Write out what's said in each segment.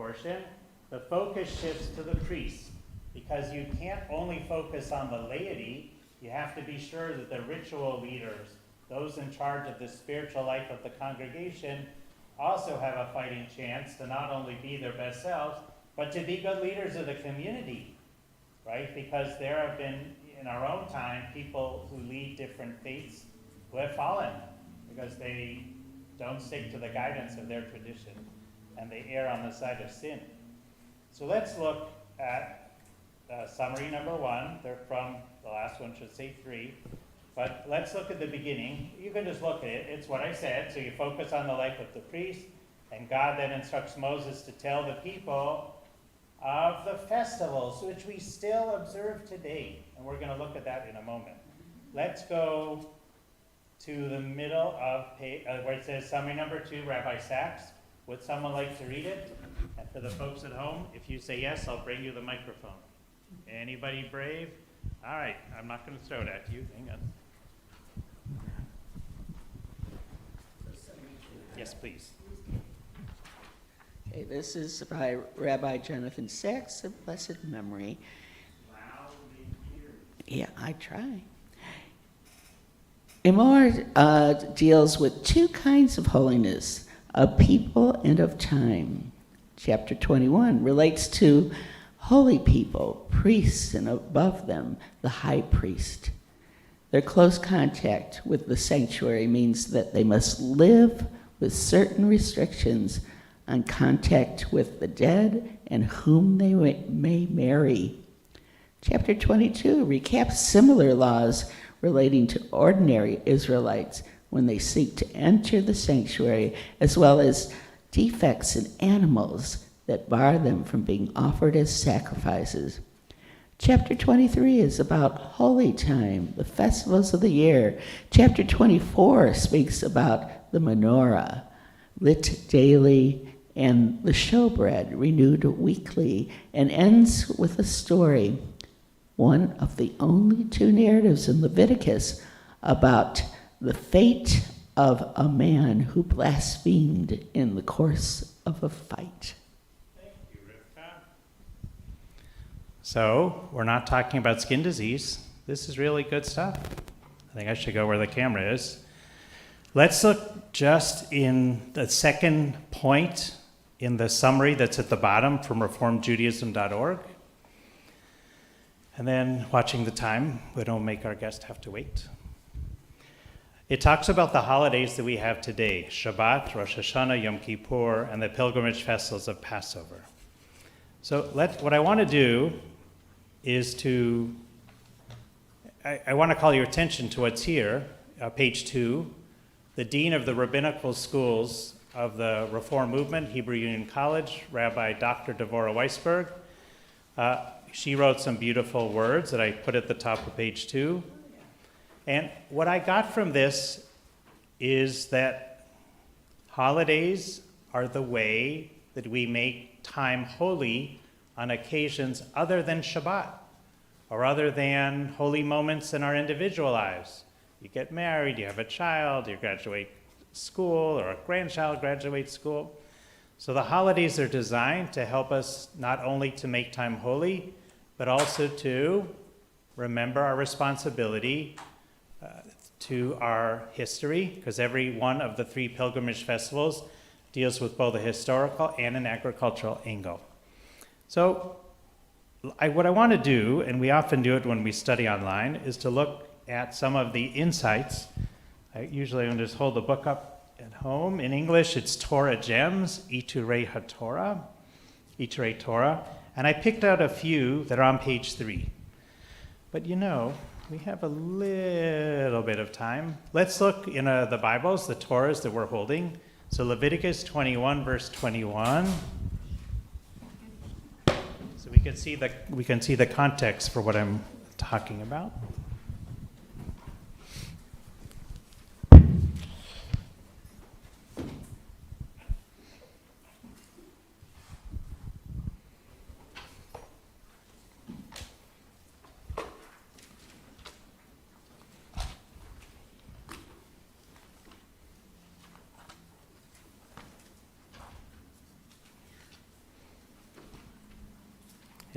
portion, the focus shifts to the priests, because you can't only focus on the laity, you have to be sure that the ritual leaders, those in charge of the spiritual life of the congregation, also have a fighting chance to not only be their best selves, but to be good leaders of the community, right? Because there have been, in our own time, people who lead different faiths who have fallen because they don't stick to the guidance of their tradition and they err on the side of sin. So let's look at summary number 1. They're from, the last one should say 3. But let's look at the beginning. You can just look at it. It's what I said. So you focus on the life of the priest, and God then instructs Moses to tell the people of the festivals, which we still observe today. And we're going to look at that in a moment. Let's go to the middle of page, where it says summary number 2, Rabbi Sachs. Would someone like to read it? And for the folks at home, if you say yes, I'll bring you the microphone. Anybody brave? All right, I'm not going to throw it at you. Hang on. Yes, please. Okay, this is by Rabbi Jonathan Sachs of blessed memory. Yeah, I try. Emor deals with 2 kinds of holiness, of people and of time. Chapter 21 relates to holy people, priests, and above them, the high priest. Their close contact with the sanctuary means that they must live with certain restrictions on contact with the dead and whom they may marry. Chapter 22 recaps similar laws relating to ordinary Israelites when they seek to enter the sanctuary, as well as defects in animals that bar them from being offered as sacrifices. Chapter 23 is about holy time, the festivals of the year. Chapter 24 speaks about the menorah, lit daily, and the showbread, renewed weekly, and ends with a story, one of the only 2 narratives in Leviticus about the fate of a man who blasphemed in the course of a fight. Thank you, Rivka. So, we're not talking about skin disease. This is really good stuff. I think I should go where the camera is. Let's look just in the second point in the summary that's at the bottom from reformedjudaism.org. And then, watching the time, we don't make our guest have to wait. It talks about the holidays that we have today, Shabbat, Rosh Hashanah, Yom Kippur, and the pilgrimage festivals of Passover. So what I want to do is I want to call your attention to what's here, page 2. The dean of the rabbinical schools of the Reform movement, Hebrew Union College, Rabbi Dr. Devorah Weisberg. She wrote some beautiful words that I put at the top of page 2. And what I got from this is that holidays are the way that we make time holy on occasions other than Shabbat, or other than holy moments in our individual lives. You get married, you have a child, you graduate school, or a grandchild graduates school. So the holidays are designed to help us not only to make time holy, but also to remember our responsibility to our history, because every one of the 3 pilgrimage festivals deals with both a historical and an agricultural angle. So what I want to do, and we often do it when we study online, is to look at some of the insights. I usually just hold the book up at home. In English, it's Torah Gems, Iturei HaTorah, Iturei Torah. And I picked out a few that are on page 3. But we have a little bit of time. Let's look in the Bibles, the Torahs that we're holding. So Leviticus 21, verse 21. So we can see the context for what I'm talking about.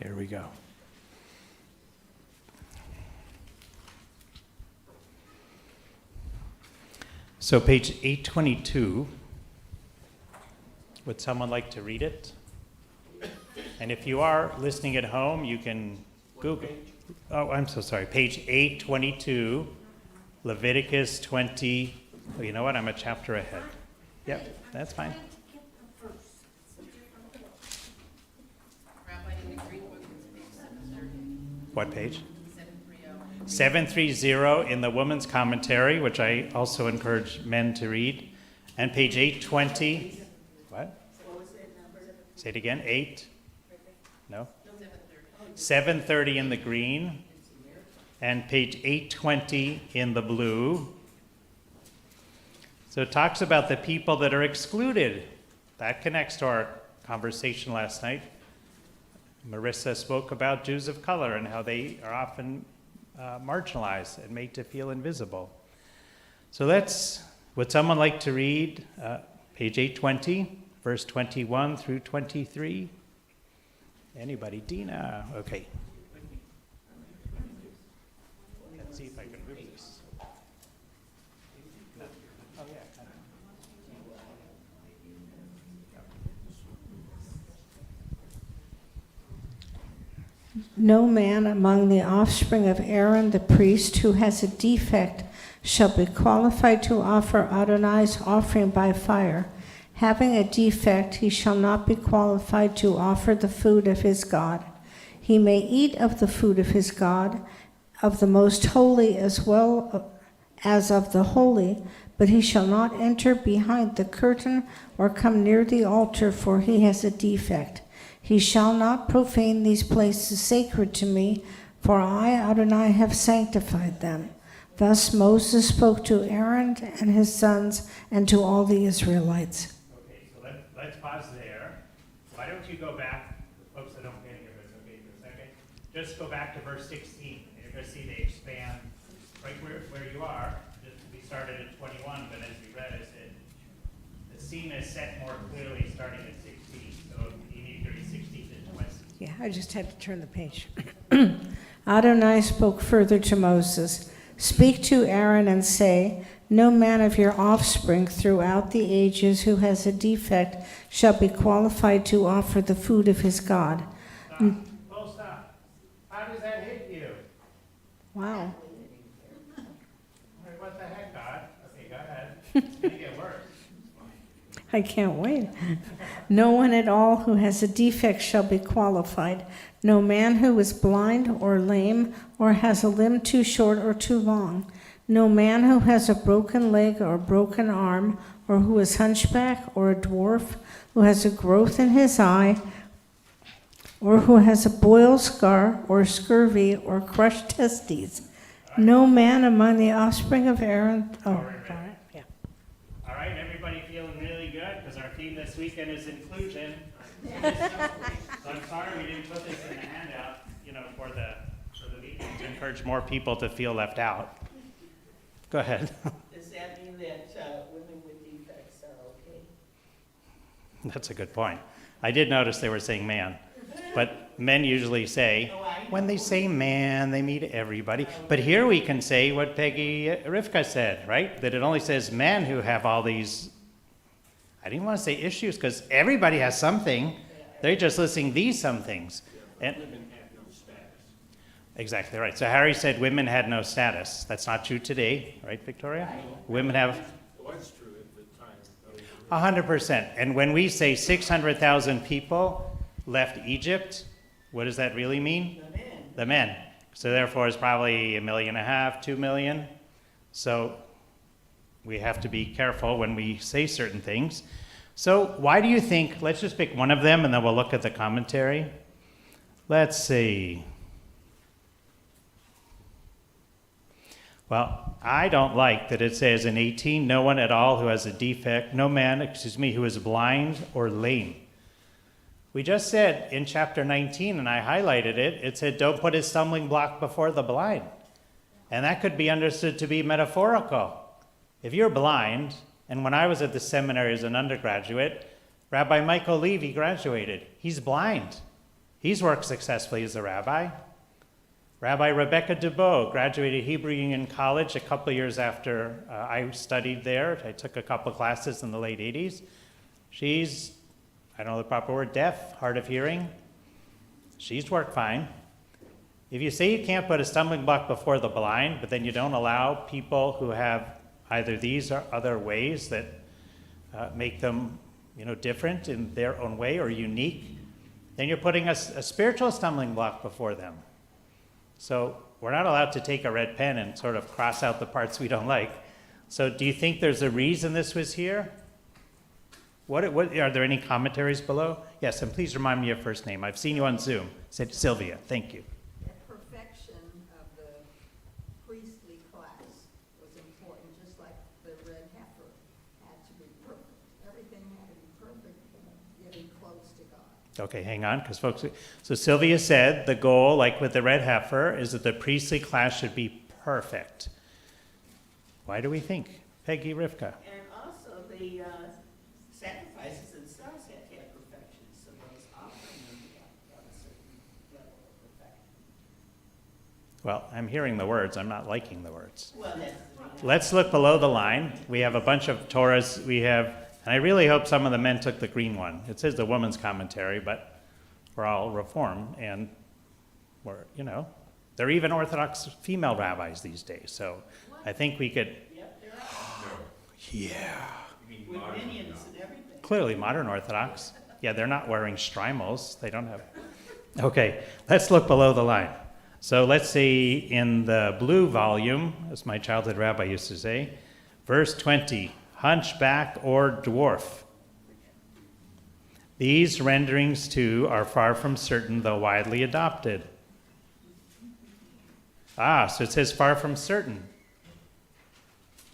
Here we go. So page 822, would someone like to read it? And if you are listening at home, you can Google. Oh, I'm so sorry. Page 822, Leviticus 20. Oh, you know what? I'm a chapter ahead. Yep, that's fine. What page? 730 in the Woman's Commentary, which I also encourage men to read. And page 820. What? Say it again. 8? No? 730 in the green. And page 820 in the blue. So it talks about the people that are excluded. That connects to our conversation last night. Marissa spoke about Jews of color and how they are often marginalized and made to feel invisible. So would someone like to read page 820, verse 21 through 23? Anybody? Dina? Okay. Let's see if I can move this. No. Oh, yeah. No man among the offspring of Aaron the priest who has a defect shall be qualified to offer Adonai's offering by fire. Having a defect, he shall not be qualified to offer the food of his God. He may eat of the food of his God, of the most holy as well as of the holy, but he shall not enter behind the curtain or come near the altar, for he has a defect. He shall not profane these places sacred to me, for I, Adonai, have sanctified them. Thus Moses spoke to Aaron and his sons and to all the Israelites. Okay, so let's pause there. Why don't you go back, the folks that don't get here, but it's okay for a second. Just go back to verse 16. You're going to see they expand right where you are. We started at 21, but as we read, it said the scene is set more clearly starting at 16. So you need to read 16 to 20. Yeah, I just had to turn the page. Adonai spoke further to Moses. Speak to Aaron and say, no man of your offspring throughout the ages who has a defect shall be qualified to offer the food of his God. Stop. Full stop. How does that hit you? Wow. What the heck, God? Okay, go ahead. It's going to get worse. I can't wait. No one at all who has a defect shall be qualified. No man who is blind or lame or has a limb too short or too long. No man who has a broken leg or broken arm, or who is hunchback or a dwarf, who has a growth in his eye, or who has a boil scar or scurvy or crushed testes. No man among the offspring of Aaron. Oh, sorry. Yeah. All right, everybody feeling really good? Because our theme this weekend is inclusion. So I'm sorry we didn't put this in the handout, for the weekend to encourage more people to feel left out. Go ahead. Does that mean that women with defects are okay? That's a good point. I did notice they were saying man, but men usually say, when they say man, they mean everybody. But here we can say what Peggy Rivka said, right? That it only says men who have all these, I didn't want to say issues, because everybody has something. They're just listing these some things. And women have no status. Exactly right. So Harry said women had no status. That's not true today, right, Victoria? Women have. It was true at the time. 100%. And when we say 600,000 people left Egypt, what does that really mean? The men. The men. So therefore it's probably 1.5 million, 2 million. So we have to be careful when we say certain things. So why do you think, let's just pick one of them and then we'll look at the commentary. Let's see. Well, I don't like that it says in 18, no one at all who has a defect, no man, who is blind or lame. We just said in chapter 19, and I highlighted it, it said, don't put a stumbling block before the blind. And that could be understood to be metaphorical. If you're blind, and when I was at the seminary as an undergraduate, Rabbi Michael Levy graduated. He's blind. He's worked successfully as a rabbi. Rabbi Rebecca DeBow graduated Hebrew Union College a couple of years after I studied there. I took a couple of classes in the late 80s. She's, I don't know the proper word, deaf, hard of hearing. She's worked fine. If you say you can't put a stumbling block before the blind, but then you don't allow people who have either these or other ways that make them, different in their own way or unique, then you're putting a spiritual stumbling block before them. So we're not allowed to take a red pen and sort of cross out the parts we don't like. So do you think there's a reason this was here? What are there any commentaries below? Yes, and please remind me your first name. I've seen you on Zoom. Said Sylvia. Thank you. The perfection of the priestly class was important, just like the red heifer had to be perfect. Everything had to be perfect, getting close to God. Okay, hang on, because folks, so Sylvia said the goal, like with the red heifer, is that the priestly class should be perfect. Why do we think? Peggy, Rivka. And also the sacrifices themselves had to have perfection, so those offerings have a certain level of perfection. Well, I'm hearing the words, I'm not liking the words. Well, that's Let's look below the line. We have a bunch of Torahs. We have, and I really hope some of the men took the green one. It says the woman's commentary, but we're all Reform, and we're, they're even Orthodox female rabbis these days. So I think we could, yeah. with minions and everything. Clearly modern Orthodox. Yeah, they're not wearing shtreimels. They don't have. Okay, let's look below the line. So let's see in the blue volume, as my childhood rabbi used to say, verse 20, hunchback or dwarf. These renderings too are far from certain, though widely adopted. So it says far from certain.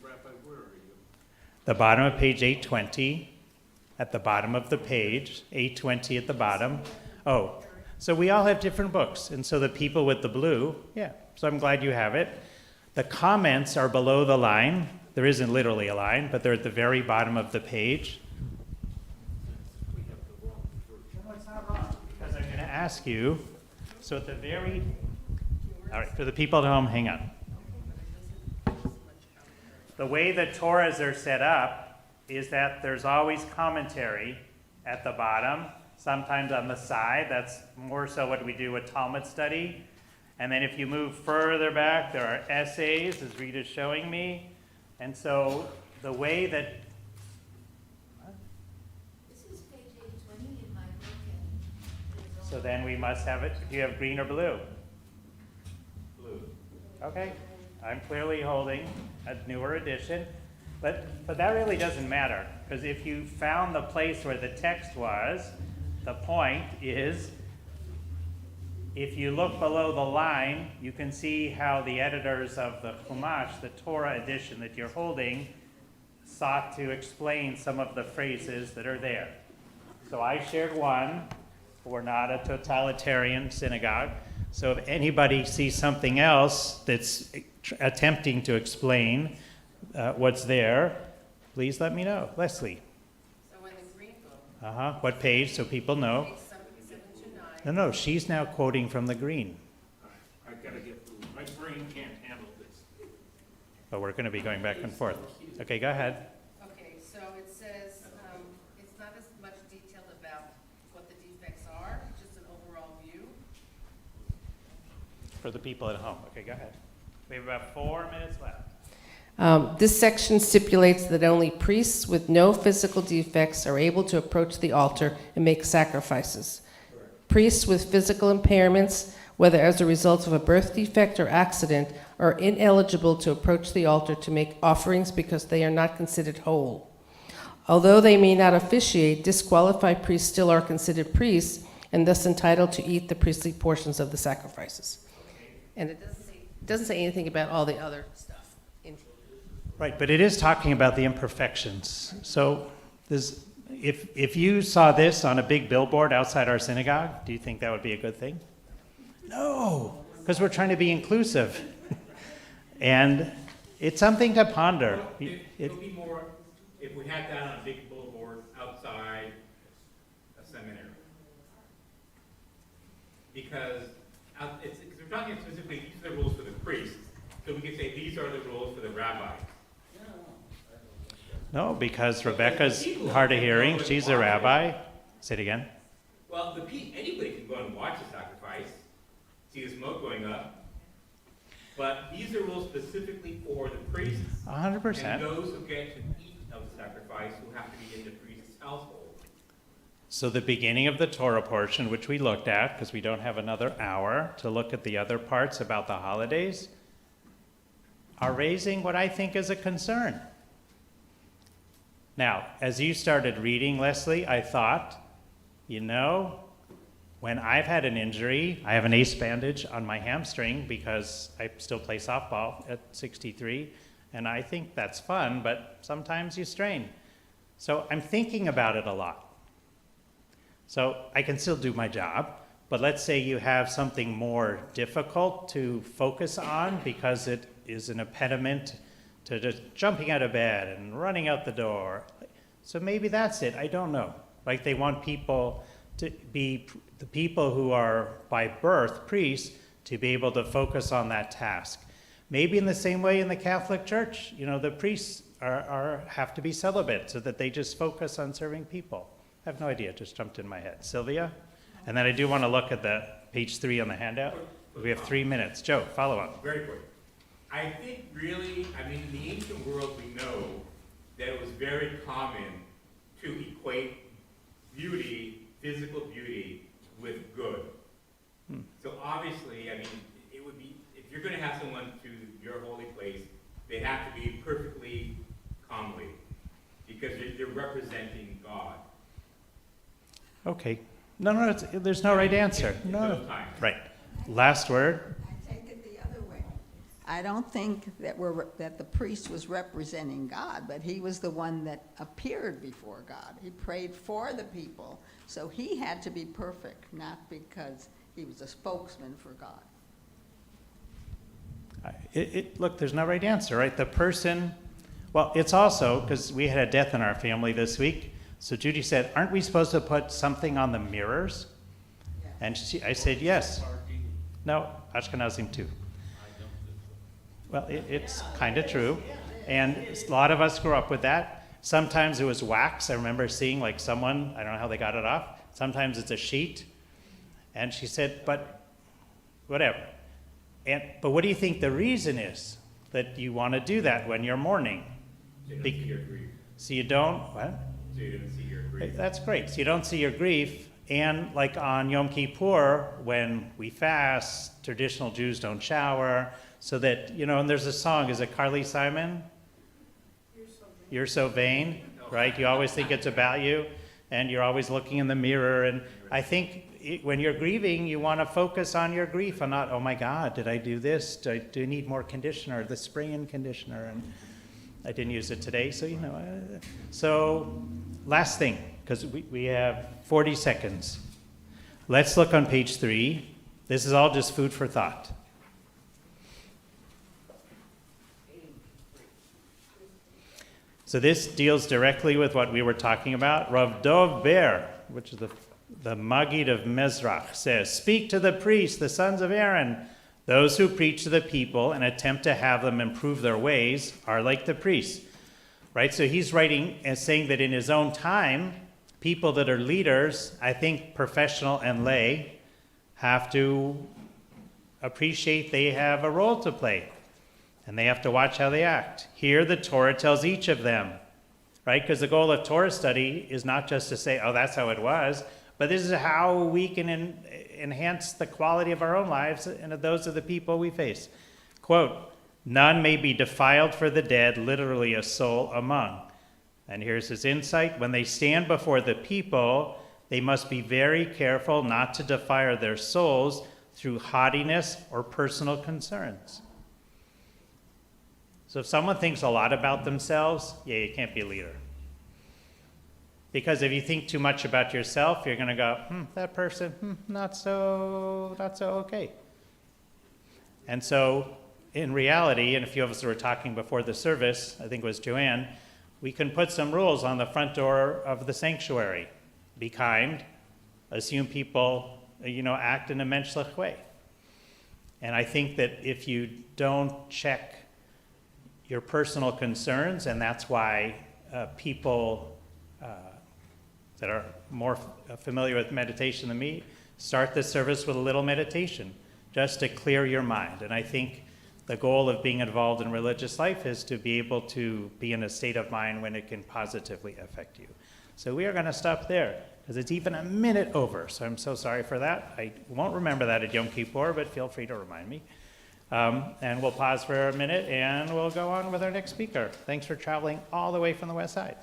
Rabbi, where are you? The bottom of page 820, at the bottom of the page, 820 at the bottom. Oh, so we all have different books, and so the people with the blue, yeah, so I'm glad you have it. The comments are below the line. There isn't literally a line, but they're at the very bottom of the page. We have the wrong version. No, it's not wrong, because I'm going to ask you, so at the very, all right, for the people at home, hang on. The way the Torahs are set up is that there's always commentary at the bottom, sometimes on the side. That's more so what we do with Talmud study. And then if you move further back, there are essays, as Rita's showing me. And so the way that... This is page 820 in my book, and there's So then we must have it, do you have green or blue? Blue. Okay, I'm clearly holding a newer edition, but that really doesn't matter, because if you found the place where the text was, the point is, if you look below the line, you can see how the editors of the Chumash, the Torah edition that you're holding, sought to explain some of the phrases that are there. So I shared one. We're not a totalitarian synagogue. So if anybody sees something else that's attempting to explain what's there, please let me know. Leslie. So in the green book, What page, so people know? page 729, No, she's now quoting from the green. I gotta get blue. My brain can't handle this. But we're going to be going back and forth. Okay, go ahead. okay, so it says, it's not as much detailed about what the defects are, just an overall view. For the people at home. Okay, go ahead. We have about 4 minutes left. This section stipulates that only priests with no physical defects are able to approach the altar and make sacrifices. Priests with physical impairments, whether as a result of a birth defect or accident, are ineligible to approach the altar to make offerings because they are not considered whole. Although they may not officiate, disqualified priests still are considered priests and thus entitled to eat the priestly portions of the sacrifices. And it doesn't say anything about all the other stuff. Right, but it is talking about the imperfections. So if you saw this on a big billboard outside our synagogue, do you think that would be a good thing? No, because we're trying to be inclusive. And it's something to ponder. It'll be more if we had that on a big billboard outside a seminary. because we're talking specifically, these are the rules for the priests. So we could say these are the rules for the rabbis. No, because Rebecca's hard of hearing. She's a rabbi. Say it again. Well, anybody can go and watch the sacrifice, see the smoke going up. But these are rules specifically for the priests 100%. and those who get to eat of the sacrifice who have to be in the priest's household. So the beginning of the Torah portion, which we looked at, because we don't have another hour to look at the other parts about the holidays, are raising what I think is a concern. Now, as you started reading, Leslie, I thought, when I've had an injury, I have an ace bandage on my hamstring because I still play softball at 63, and I think that's fun, but sometimes you strain. So I'm thinking about it a lot. So I can still do my job, but let's say you have something more difficult to focus on because it is an impediment to just jumping out of bed and running out the door. So maybe that's it. I don't know. Like they want people to be, the people who are by birth priests, to be able to focus on that task. Maybe in the same way in the Catholic Church, the priests have to be celibate so that they just focus on serving people. I have no idea, it just jumped in my head. Sylvia? And then I do want to look at the page 3 on the handout. We have 3 minutes. Joe, follow up. Very quick. I think really, in the ancient world we know that it was very common to equate beauty, physical beauty, with good. So obviously, it would be, if you're going to have someone to your holy place, they have to be perfectly comely because they're representing God. Okay. No, there's no right answer. In No. those times. Right. Last word. I take it the other way. I don't think that the priest was representing God, but he was the one that appeared before God. He prayed for the people, so he had to be perfect, not because he was a spokesman for God. Look, there's no right answer, right? The person, well, it's also, because we had a death in our family this week, so Judy said, aren't we supposed to put something on the mirrors? Yeah. And I said, yes. No, Ashkenazim too. Well, it's kind of true. And a lot of us grew up with that. Sometimes it was wax. I remember seeing like someone, I don't know how they got it off. Sometimes it's a sheet. And she said, but whatever. But what do you think the reason is that you want to do that when you're mourning? So you don't see your grief. So you don't, what? So you don't see your grief. That's great. So you don't see your grief. And like on Yom Kippur, when we fast, traditional Jews don't shower. So that, and there's a song, is it Carly Simon? You're so vain, right? You always think it's about you, and you're always looking in the mirror. And I think when you're grieving, you want to focus on your grief and not, oh my God, did I do this? Do I need more conditioner, the spray-in conditioner? And I didn't use it today, so So last thing, because we have 40 seconds. Let's look on page 3. This is all just food for thought. So this deals directly with what we were talking about. Rav Dov Ber, which is the Maggid of Mezrach, says, speak to the priests, the sons of Aaron. Those who preach to the people and attempt to have them improve their ways are like the priests. Right? So he's writing and saying that in his own time, people that are leaders, I think professional and lay, have to appreciate they have a role to play. And they have to watch how they act. Here, the Torah tells each of them, right? Because the goal of Torah study is not just to say, oh, that's how it was, but this is how we can enhance the quality of our own lives and of those of the people we face. Quote, none may be defiled for the dead, literally a soul among. And here's his insight. When they stand before the people, they must be very careful not to defile their souls through haughtiness or personal concerns. So if someone thinks a lot about themselves, you can't be a leader. Because if you think too much about yourself, you're going to go, that person, not so okay. And so in reality, and a few of us were talking before the service, I think it was Joanne, we can put some rules on the front door of the sanctuary. Be kind, assume people act in a menschlich way. And I think that if you don't check your personal concerns, and that's why people that are more familiar with meditation than me start this service with a little meditation, just to clear your mind. And I think the goal of being involved in religious life is to be able to be in a state of mind when it can positively affect you. So we are going to stop there, because it's even a minute over, so I'm so sorry for that. I won't remember that at Yom Kippur, but feel free to remind me. And we'll pause for a minute, and we'll go on with our next speaker. Thanks for traveling all the way from the west side.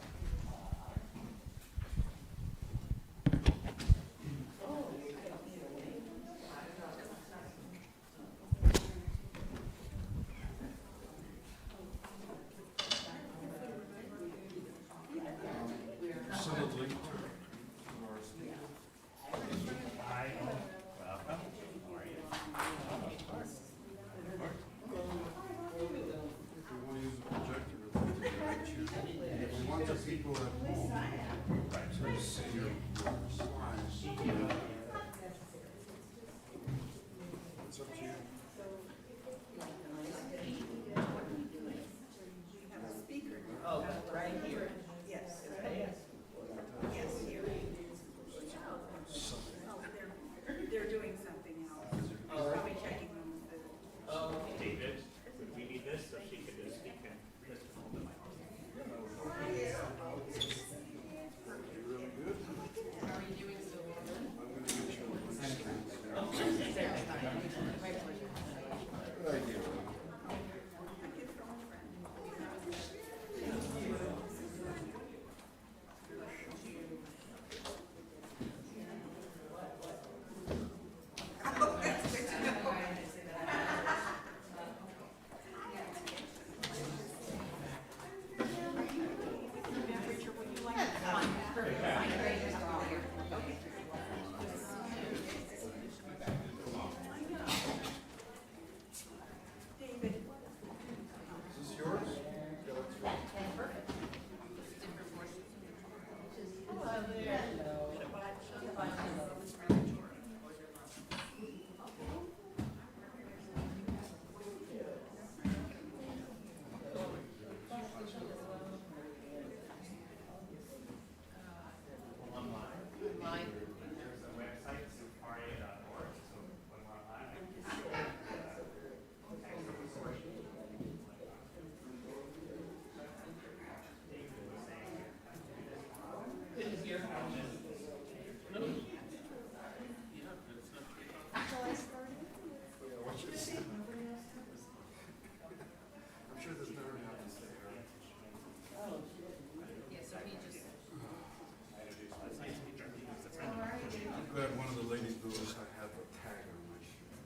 Glad one of the ladies noticed I had the tag on my shirt.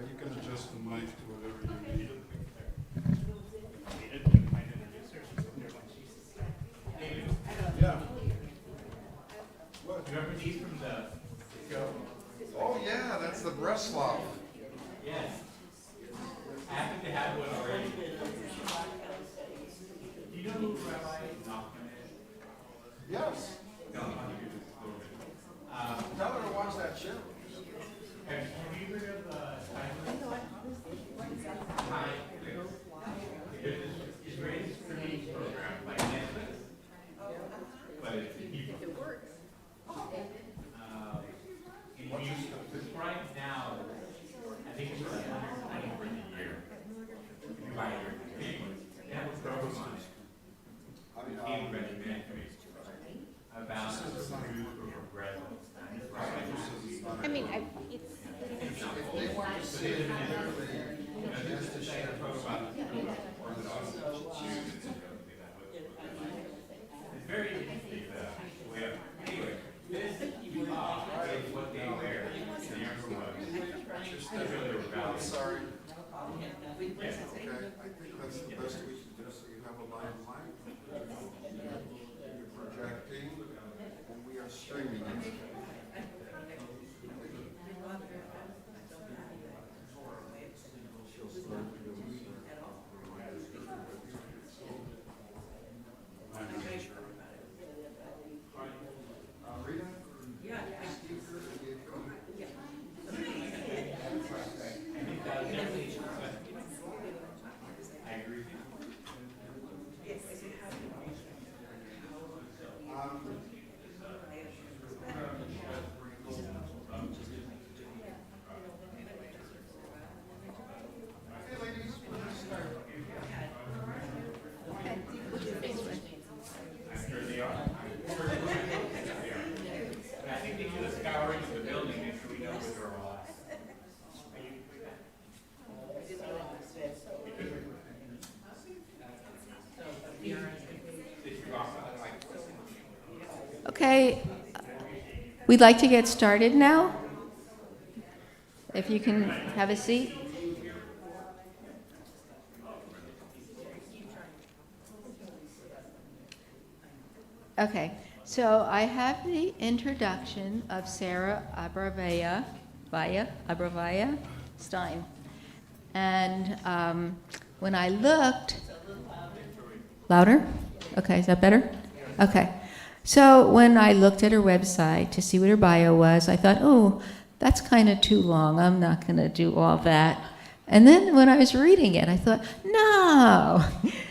You can adjust the mic to whatever you need. Yeah. What? Remember these from the show? Oh yeah, that's the Breslov. Yes. I happen to have one already. Do you know who Rabbi Nachman is? Yes. No, I'll give you this a little bit. Tell her to watch that show. Have you heard of Stein? There's this Israeli streaming program by Netflix, but it's in Hebrew. It works. And you subscribe now, I think it's around 120 for the year. If you buy your they have a program on it. Came documentary about the Jews who were brethren. I mean, It's not full. But they live in Israel. This is like a program about Orthodox Jews. It's very interesting the way of, anyway, this is what they wear. And you're from it's really about. Sorry. Yes. Okay, I think that's the best we can do, so you have a line of mic. You're projecting, and I think they do a scouring of the building, make sure we know where they're all at. Okay, we'd like to get started now. If you can have a seat. Okay, so I have the introduction of Sarah Abravaya Stein. And when I looked, louder? Okay, is that better? Okay. So when I looked at her website to see what her bio was, I thought, oh, that's kind of too long. I'm not going to do all that. And then when I was reading it, I thought, no,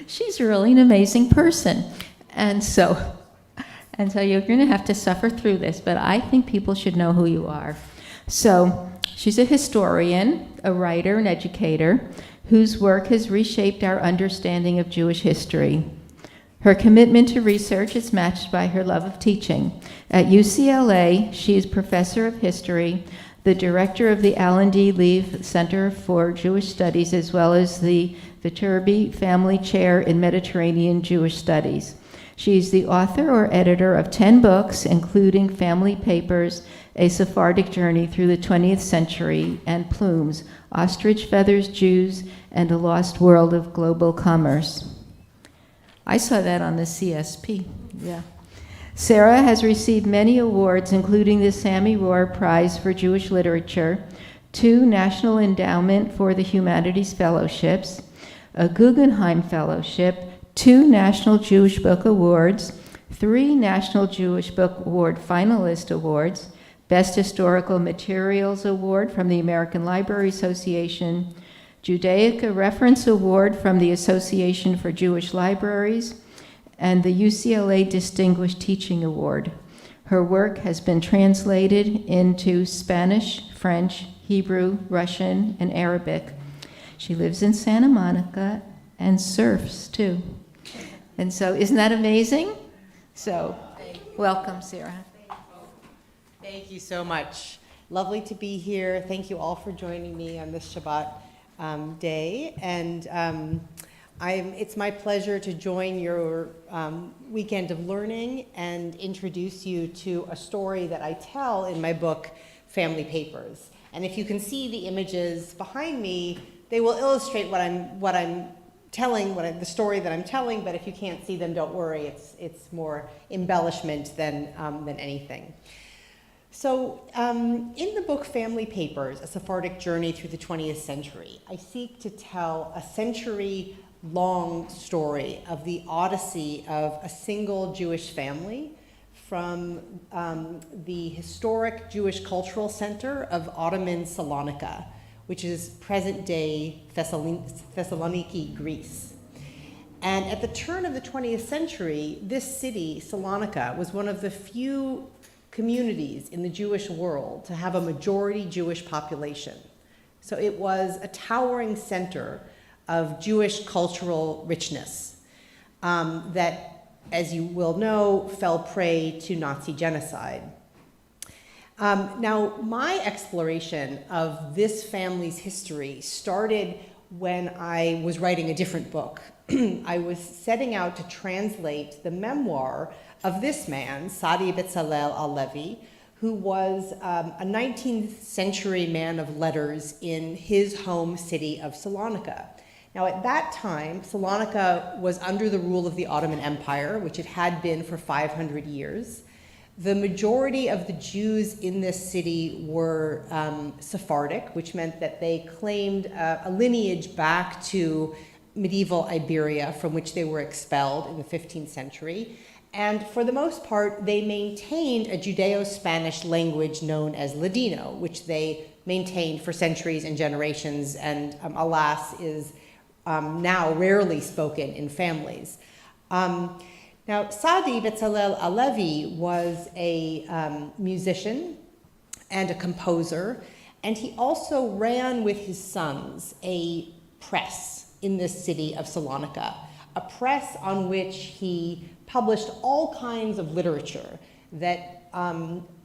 she's really an amazing person. And so you're going to have to suffer through this, but I think people should know who you are. So she's a historian, a writer, an educator, whose work has reshaped our understanding of Jewish history. Her commitment to research is matched by her love of teaching. At UCLA, she is professor of history, the director of the Alan D. Leave Center for Jewish Studies, as well as the Viterbi Family Chair in Mediterranean Jewish Studies. She's the author or editor of 10 books, including Family Papers, A Sephardic Journey Through the 20th Century, and Plumes, Ostrich Feathers, Jews, and a Lost World of Global Commerce. I saw that on the CSP, yeah. Sarah has received many awards, including the Sammy Rohr Prize for Jewish Literature, 2 National Endowment for the Humanities Fellowships, a Guggenheim Fellowship, 2 National Jewish Book Awards, 3 National Jewish Book Award Finalist Awards, Best Historical Materials Award from the American Library Association, Judaica Reference Award from the Association for Jewish Libraries, and the UCLA Distinguished Teaching Award. Her work has been translated into Spanish, French, Hebrew, Russian, and Arabic. She lives in Santa Monica and surfs too. And so, isn't that amazing? So, welcome, Sarah. Thank you so much. Lovely to be here. Thank you all for joining me on this Shabbat day. And it's my pleasure to join your weekend of learning and introduce you to a story that I tell in my book, Family Papers. And if you can see the images behind me, they will illustrate the story that I'm telling, but if you can't see them, don't worry. It's more embellishment than anything. So in the book Family Papers, A Sephardic Journey Through the 20th Century, I seek to tell a century-long story of the odyssey of a single Jewish family from the historic Jewish cultural center of Ottoman Salonica, which is present-day Thessaloniki, Greece. And at the turn of the 20th century, this city, Salonica, was one of the few communities in the Jewish world to have a majority Jewish population. So it was a towering center of Jewish cultural richness that, as you will know, fell prey to Nazi genocide. Now, my exploration of this family's history started when I was writing a different book. I was setting out to translate the memoir of this man, Sadi Betzalel Alevi, who was a 19th century man of letters in his home city of Salonica. Now, at that time, Salonica was under the rule of the Ottoman Empire, which it had been for 500 years. The majority of the Jews in this city were Sephardic, which meant that they claimed a lineage back to medieval Iberia, from which they were expelled in the 15th century. And for the most part, they maintained a Judeo-Spanish language known as Ladino, which they maintained for centuries and generations, and alas, is now rarely spoken in families. Now, Sadi Betzalel Alevi was a musician and a composer, and he also ran with his sons a press in this city of Salonica, a press on which he published all kinds of literature that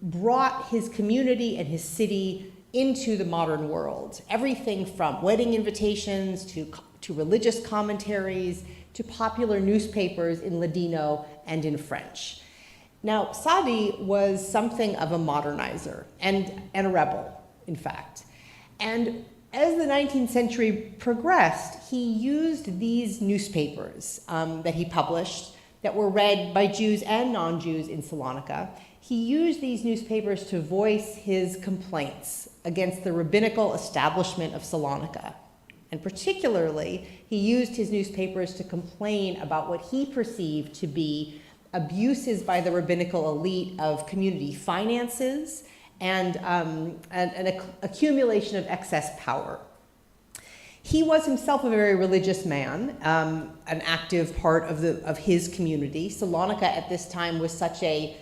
brought his community and his city into the modern world. Everything from wedding invitations to religious commentaries to popular newspapers in Ladino and in French. Now, Sadi was something of a modernizer and a rebel, in fact. And as the 19th century progressed, he used these newspapers that he published that were read by Jews and non-Jews in Salonica. He used these newspapers to voice his complaints against the rabbinical establishment of Salonica. And particularly, he used his newspapers to complain about what he perceived to be abuses by the rabbinical elite of community finances and an accumulation of excess power. He was himself a very religious man, an active part of his community. Salonica at this time was such a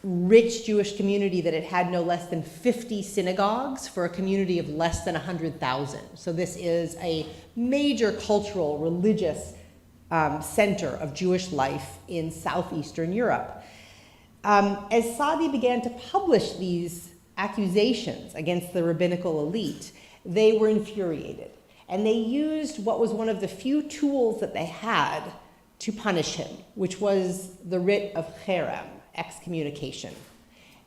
rich Jewish community that it had no less than 50 synagogues for a community of less than 100,000. So this is a major cultural, religious center of Jewish life in southeastern Europe. As Sadi began to publish these accusations against the rabbinical elite, they were infuriated. And they used what was one of the few tools that they had to punish him, which was the writ of cherem, excommunication.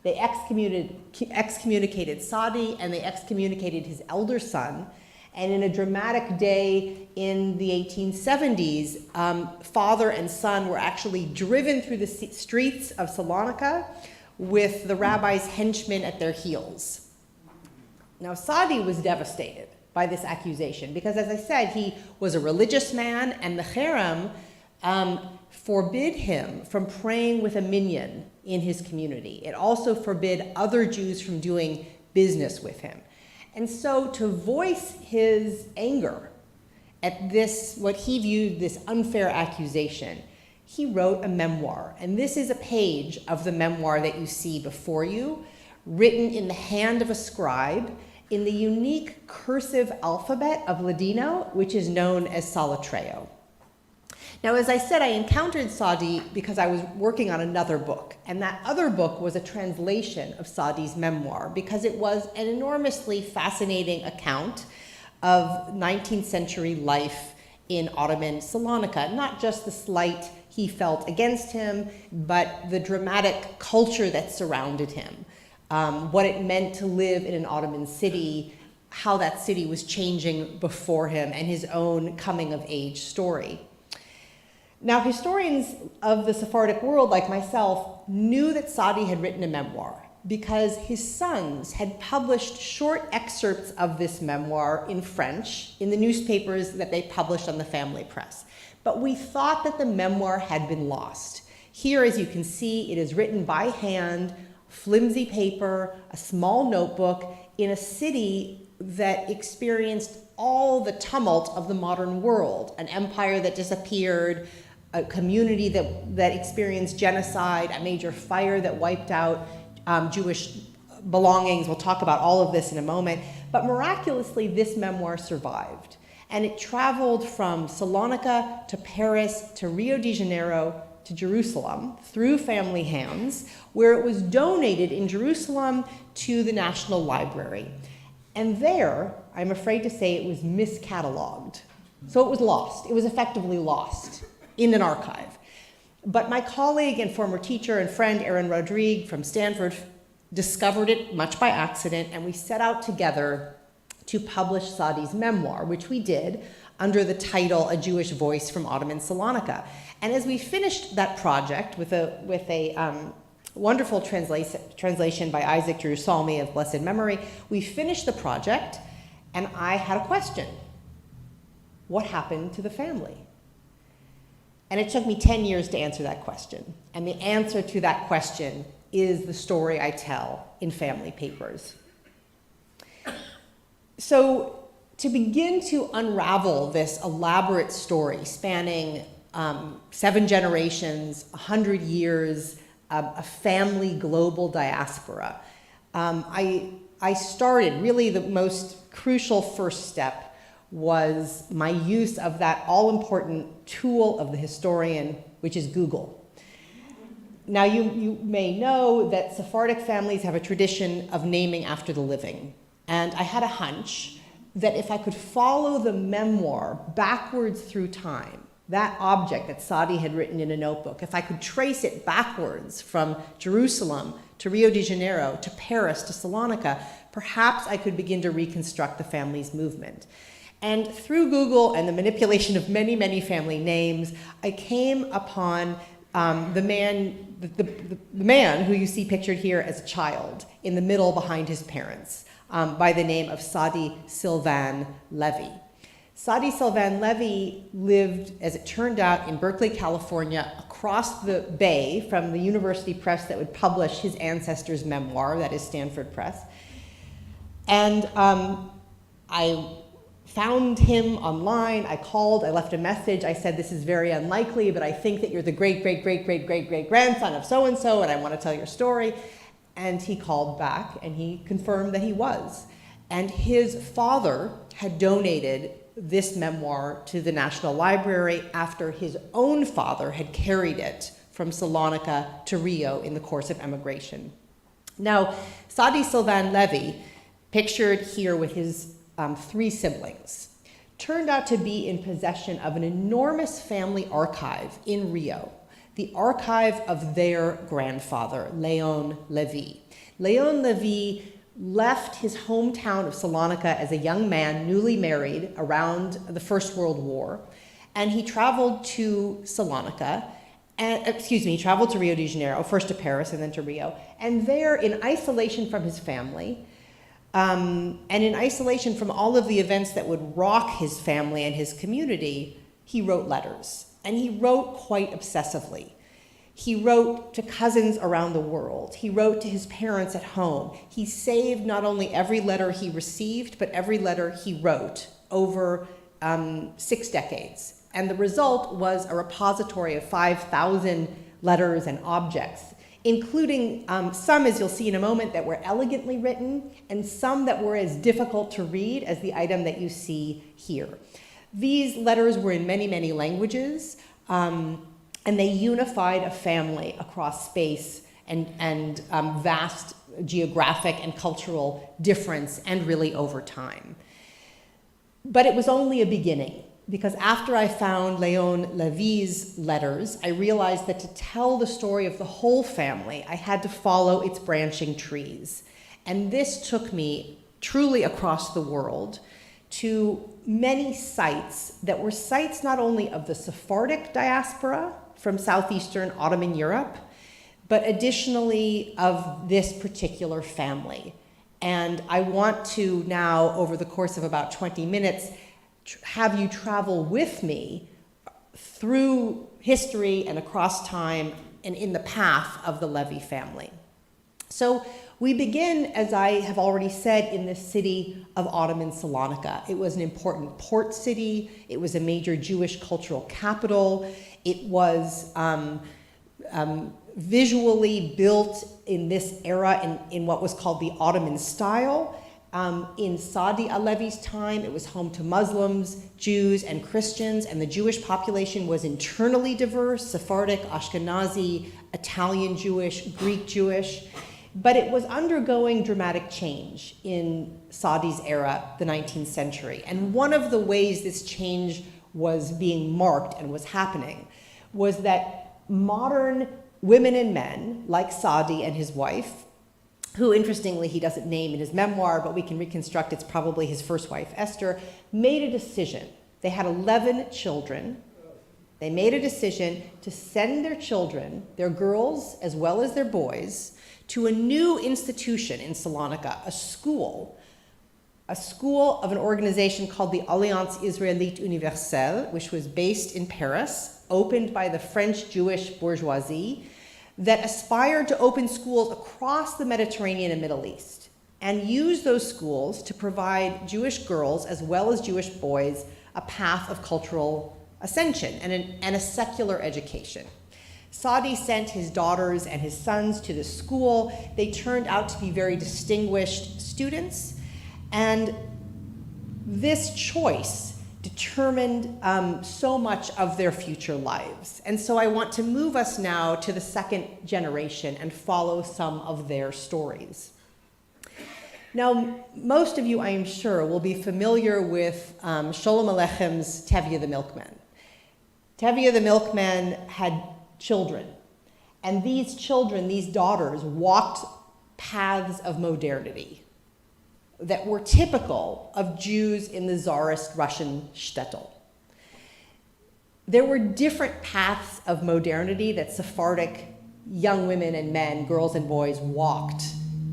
They excommunicated Sadi, and they excommunicated his elder son. And in a dramatic day in the 1870s, father and son were actually driven through the streets of Salonica with the rabbi's henchmen at their heels. Now, Sadi was devastated by this accusation because, as I said, he was a religious man, and the cherem forbid him from praying with a minyan in his community. It also forbid other Jews from doing business with him. And so to voice his anger at this, what he viewed this unfair accusation, he wrote a memoir. And this is a page of the memoir that you see before you, written in the hand of a scribe in the unique cursive alphabet of Ladino, which is known as Salatreo. Now, as I said, I encountered Sadi because I was working on another book, and that other book was a translation of Sadi's memoir because it was an enormously fascinating account of 19th century life in Ottoman Salonica, not just the slight he felt against him, but the dramatic culture that surrounded him, what it meant to live in an Ottoman city, how that city was changing before him, and his own coming-of-age story. Now, historians of the Sephardic world, like myself, knew that Sadi had written a memoir because his sons had published short excerpts of this memoir in French in the newspapers that they published on the family press. But we thought that the memoir had been lost. Here, as you can see, it is written by hand, flimsy paper, a small notebook, in a city that experienced all the tumult of the modern world, an empire that disappeared, a community that experienced genocide, a major fire that wiped out Jewish belongings. We'll talk about all of this in a moment. But miraculously, this memoir survived. And it traveled from Salonica to Paris to Rio de Janeiro to Jerusalem through family hands, where it was donated in Jerusalem to the National Library. And there, I'm afraid to say, it was miscatalogued. So it was lost. It was effectively lost in an archive. But my colleague and former teacher and friend, Aaron Rodrigue from Stanford, discovered it much by accident, and we set out together to publish Sadi's memoir, which we did under the title A Jewish Voice from Ottoman Salonica. And as we finished that project with a wonderful translation by Isaac Jerusalmi of blessed memory. We finished the project, and I had a question. What happened to the family? And it took me 10 years to answer that question. And the answer to that question is the story I tell in Family Papers. So to begin to unravel this elaborate story spanning 7 generations, 100 years, a family global diaspora, I started, really the most crucial first step was my use of that all-important tool of the historian, which is Google. Now, you may know that Sephardic families have a tradition of naming after the living. And I had a hunch that if I could follow the memoir backwards through time, that object that Sadi had written in a notebook, if I could trace it backwards from Jerusalem to Rio de Janeiro to Paris to Salonica, perhaps I could begin to reconstruct the family's movement. And through Google and the manipulation of many, many family names, I came upon the man who you see pictured here as a child, in the middle behind his parents, by the name of Sadi Sylvain Levy. Sadi Sylvain Levy lived, as it turned out, in Berkeley, California, across the bay from the university press that would publish his ancestors' memoir, that is Stanford Press. And I found him online, I called, I left a message, I said, this is very unlikely, but I think that you're the great-great-great-great-great-great-grandson of so-and-so, and I want to tell your story. And he called back, and he confirmed that he was. And his father had donated this memoir to the National Library after his own father had carried it from Salonica to Rio in the course of emigration. Now, Sadi Sylvain Levy, pictured here with his 3 siblings, turned out to be in possession of an enormous family archive in Rio, the archive of their grandfather, Léon Levy. Léon Levy left his hometown of Salonica as a young man, newly married, around the First World War, and he traveled to Salonica, he traveled to Rio de Janeiro, first to Paris and then to Rio, and there, in isolation from his family, and in isolation from all of the events that would rock his family and his community, he wrote letters. And he wrote quite obsessively. He wrote to cousins around the world. He wrote to his parents at home. He saved not only every letter he received, but every letter he wrote over 6 decades. And the result was a repository of 5,000 letters and objects, including some, as you'll see in a moment, that were elegantly written, and some that were as difficult to read as the item that you see here. These letters were in many, many languages, and they unified a family across space and vast geographic and cultural difference, and really over time. But it was only a beginning, because after I found Léon Levy's letters, I realized that to tell the story of the whole family, I had to follow its branching trees. And this took me truly across the world to many sites that were sites not only of the Sephardic diaspora from southeastern Ottoman Europe, but additionally of this particular family. And I want to now, over the course of about 20 minutes, have you travel with me through history and across time and in the path of the Levy family. So we begin, as I have already said, in the city of Ottoman Salonica. It was an important port city. It was a major Jewish cultural capital. It was visually built in this era in what was called the Ottoman style. In Sadi Alevi's time, it was home to Muslims, Jews, and Christians, and the Jewish population was internally diverse: Sephardic, Ashkenazi, Italian Jewish, Greek Jewish. But it was undergoing dramatic change in Sadi's era, the 19th century. And one of the ways this change was being marked and was happening was that modern women and men, like Sadi and his wife, who interestingly he doesn't name in his memoir, but we can reconstruct it's probably his first wife, Esther, made a decision. They had 11 children, They made a decision to send their children, their girls as well as their boys, to a new institution in Salonica, a school of an organization called the Alliance Israélite Universelle, which was based in Paris, opened by the French Jewish bourgeoisie, that aspired to open schools across the Mediterranean and Middle East, and use those schools to provide Jewish girls as well as Jewish boys a path of cultural ascension and a secular education. Saadi sent his daughters and his sons to the school. They turned out to be very distinguished students, and this choice determined so much of their future lives. And so I want to move us now to the second generation and follow some of their stories. Now, most of you, I am sure, will be familiar with Sholem Aleichem's Tevye the Milkman. Tevye the Milkman had children, and these children, these daughters, walked paths of modernity that were typical of Jews in the Tsarist Russian shtetl. There were different paths of modernity that Sephardic young women and men, girls and boys, walked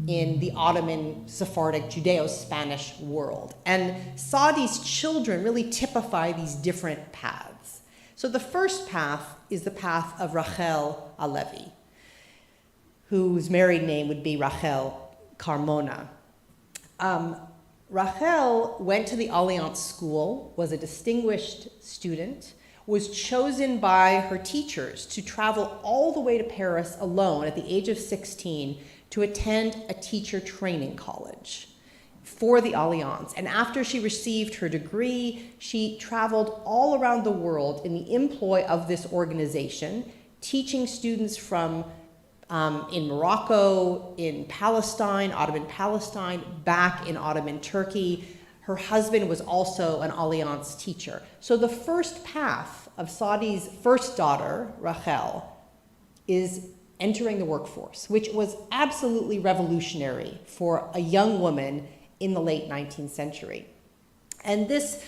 in the Ottoman, Sephardic, Judeo-Spanish world. And Saadi's children really typify these different paths. So the first path is the path of Rachel Alevi, whose married name would be Rachel Carmona. Rachel went to the Alliance School, was a distinguished student, was chosen by her teachers to travel all the way to Paris alone at the age of 16 to attend a teacher training college for the Alliance. And after she received her degree, she traveled all around the world in the employ of this organization, teaching students from in Morocco, in Palestine, Ottoman Palestine, back in Ottoman Turkey. Her husband was also an Alliance teacher. So the first path of Saadi's first daughter, Rachel, is entering the workforce, which was absolutely revolutionary for a young woman in the late 19th century. And this,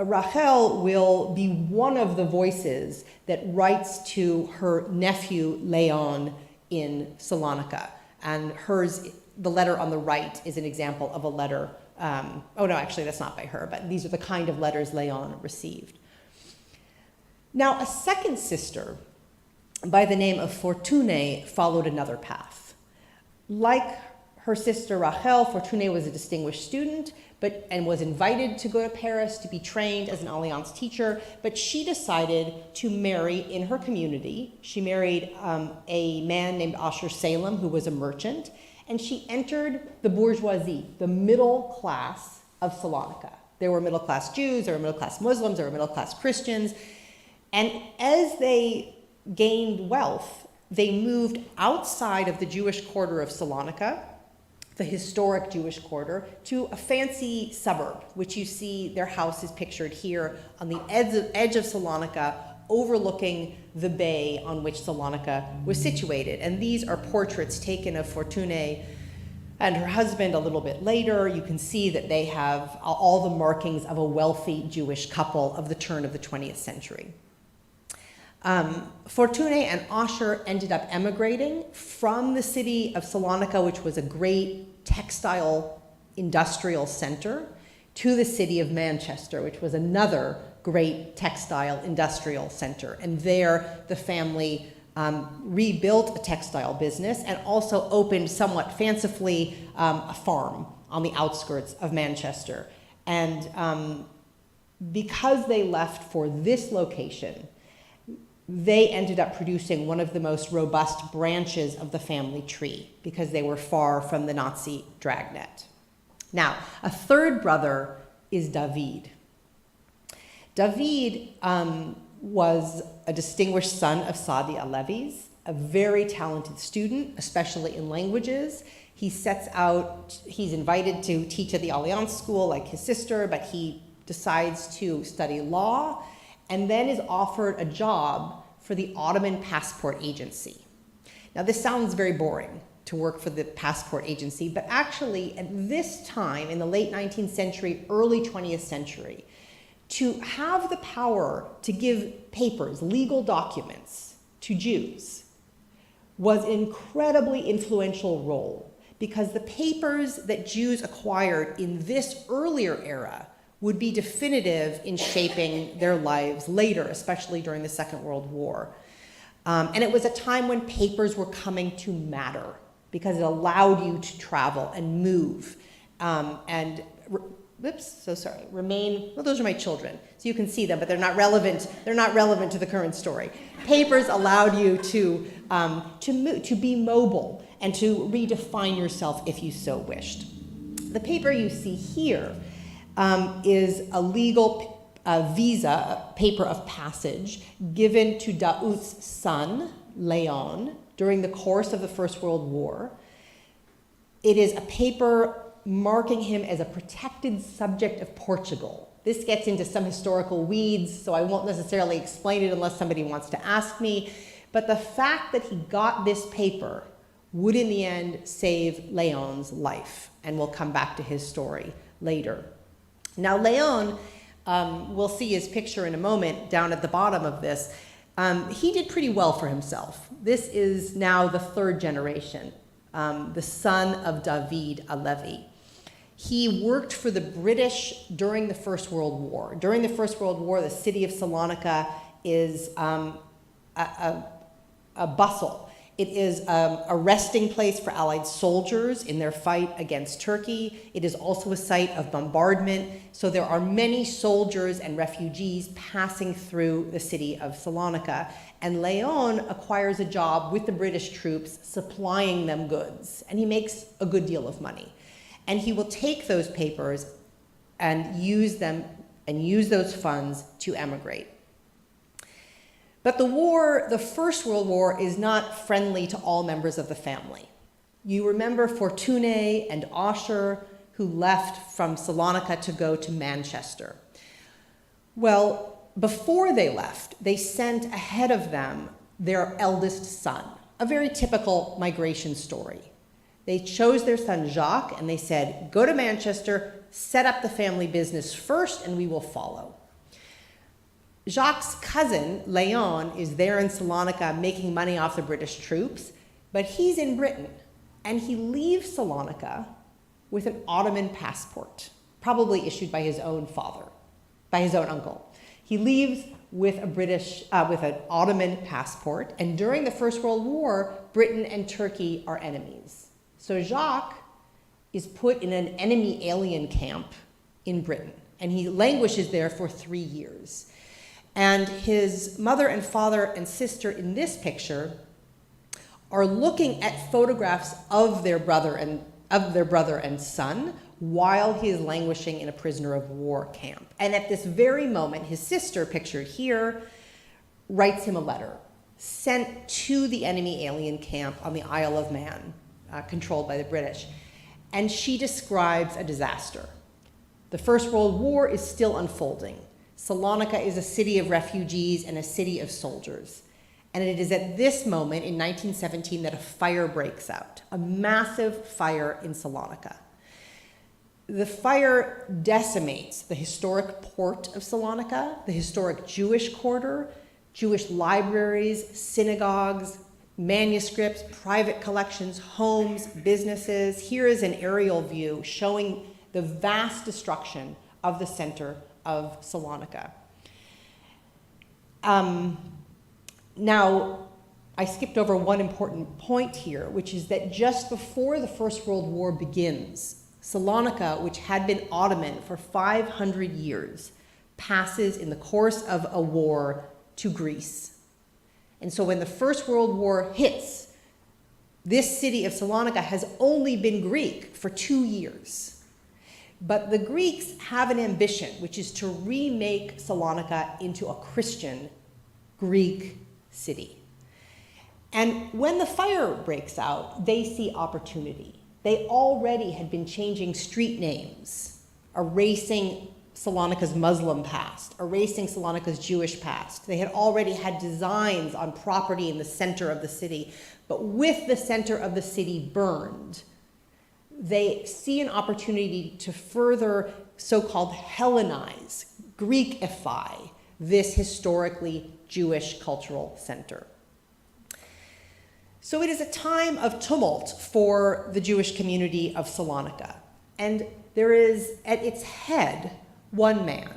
Rachel will be one of the voices that writes to her nephew, Leon, in Salonica. And hers, the letter on the right, is an example of a letter. Oh no, actually that's not by her, but these are the kind of letters Leon received. Now, a second sister by the name of Fortune followed another path. Like her sister Rachel, Fortune was a distinguished student and was invited to go to Paris to be trained as an Alliance teacher, but she decided to marry in her community. She married a man named Asher Salem, who was a merchant, and she entered the bourgeoisie, the middle class of Salonica. There were middle-class Jews, there were middle-class Muslims, there were middle-class Christians, and as they gained wealth, they moved outside of the Jewish quarter of Salonica, the historic Jewish quarter, to a fancy suburb, which you see their house is pictured here on the edge of Salonica, overlooking the bay on which Salonica was situated. And these are portraits taken of Fortune and her husband a little bit later. You can see that they have all the markings of a wealthy Jewish couple of the turn of the 20th century. Fortune and Asher ended up emigrating from the city of Salonica, which was a great textile industrial center, to the city of Manchester, which was another great textile industrial center. And there, the family rebuilt a textile business and also opened, somewhat fancifully, a farm on the outskirts of Manchester. And because they left for this location, they ended up producing one of the most robust branches of the family tree because they were far from the Nazi dragnet. Now, a third brother is David. David was a distinguished son of Saadi Alevi's, a very talented student, especially in languages. He's invited to teach at the Alliance School like his sister, but he decides to study law and then is offered a job for the Ottoman Passport Agency. Now, this sounds very boring, to work for the passport agency, but actually at this time, in the late 19th century, early 20th century, to have the power to give papers, legal documents, to Jews was an incredibly influential role, because the papers that Jews acquired in this earlier era would be definitive in shaping their lives later, especially during the Second World War. And it was a time when papers were coming to matter, because it allowed you to travel and move remain, well, those are my children, so you can see them, but they're not relevant to the current story. Papers allowed you to be mobile and to redefine yourself if you so wished. The paper you see here is a legal visa, a paper of passage, given to Daoud's son, Leon, during the course of the First World War. It is a paper marking him as a protected subject of Portugal. This gets into some historical weeds, so I won't necessarily explain it unless somebody wants to ask me. But the fact that he got this paper would in the end save Leon's life, and we'll come back to his story later. Now Leon, we'll see his picture in a moment down at the bottom of this. He did pretty well for himself. This is now the third generation, the son of David Alevi. He worked for the British during the First World War. During the First World War, the city of Salonica is a bustle. It is a resting place for Allied soldiers in their fight against Turkey. It is also a site of bombardment. So there are many soldiers and refugees passing through the city of Salonica. And Leon acquires a job with the British troops supplying them goods. And he makes a good deal of money. And he will take those papers and use those funds to emigrate. But the First World War, is not friendly to all members of the family. You remember Fortune and Asher, who left from Salonica to go to Manchester. Well, before they left, they sent ahead of them their eldest son, a very typical migration story. They chose their son Jacques, and they said, go to Manchester, set up the family business first, and we will follow. Jacques' cousin, Leon, is there in Salonica making money off the British troops, but he's in Britain, and he leaves Salonica with an Ottoman passport, probably issued by his own father, by his own uncle. He leaves with with an Ottoman passport, and during the First World War, Britain and Turkey are enemies. So Jacques is put in an enemy alien camp in Britain, and he languishes there for 3 years. And his mother and father and sister in this picture are looking at photographs of their brother and son while he is languishing in a prisoner of war camp. And at this very moment, his sister, pictured here, writes him a letter sent to the enemy alien camp on the Isle of Man, controlled by the British. And she describes a disaster. The First World War is still unfolding. Salonica is a city of refugees and a city of soldiers. And it is at this moment in 1917 that a fire breaks out, a massive fire in Salonica. The fire decimates the historic port of Salonica, the historic Jewish quarter, Jewish libraries, synagogues, manuscripts, private collections, homes, businesses. Here is an aerial view showing the vast destruction of the center of Salonica. Now, I skipped over one important point here, which is that just before the First World War begins, Salonica, which had been Ottoman for 500 years, passes in the course of a war to Greece. And so when the First World War hits, this city of Salonica has only been Greek for 2 years. But the Greeks have an ambition, which is to remake Salonica into a Christian Greek city. And when the fire breaks out, they see opportunity. They already had been changing street names, erasing Salonica's Muslim past, erasing Salonica's Jewish past. They had already had designs on property in the center of the city. But with the center of the city burned, they see an opportunity to further so-called Hellenize Greekify this historically Jewish cultural center. So it is a time of tumult for the Jewish community of Salonica. And there is at its head one man.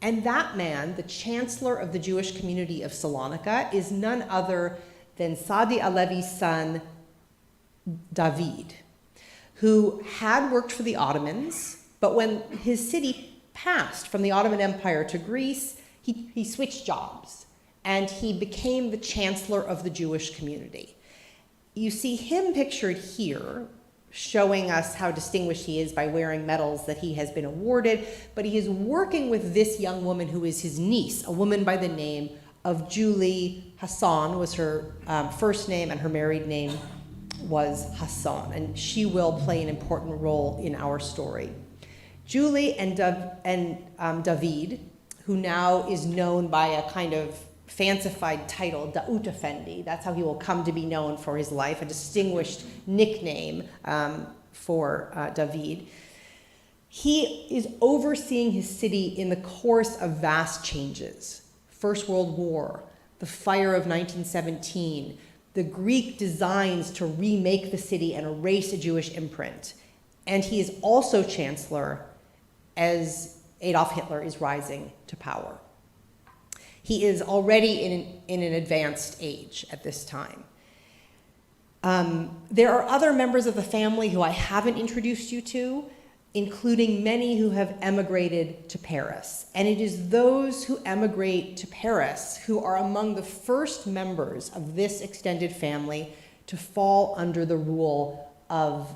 And that man, the chancellor of the Jewish community of Salonica, is none other than Sadi Alevi's son, David, who had worked for the Ottomans, but when his city passed from the Ottoman Empire to Greece, he switched jobs, and he became the chancellor of the Jewish community. You see him pictured here, showing us how distinguished he is by wearing medals that he has been awarded, but he is working with this young woman who is his niece, a woman by the name of Julie Hassan was her first name, and her married name was Hassan, and she will play an important role in our story. Julie and David, who now is known by a kind of fancified title, Da'ut Effendi. That's how he will come to be known for his life, a distinguished nickname for David. He is overseeing his city in the course of vast changes. First World War, the fire of 1917, the Greek designs to remake the city and erase a Jewish imprint. And he is also chancellor as Adolf Hitler is rising to power. He is already in an advanced age at this time. There are other members of the family who I haven't introduced you to, including many who have emigrated to Paris. And it is those who emigrate to Paris who are among the first members of this extended family to fall under the rule of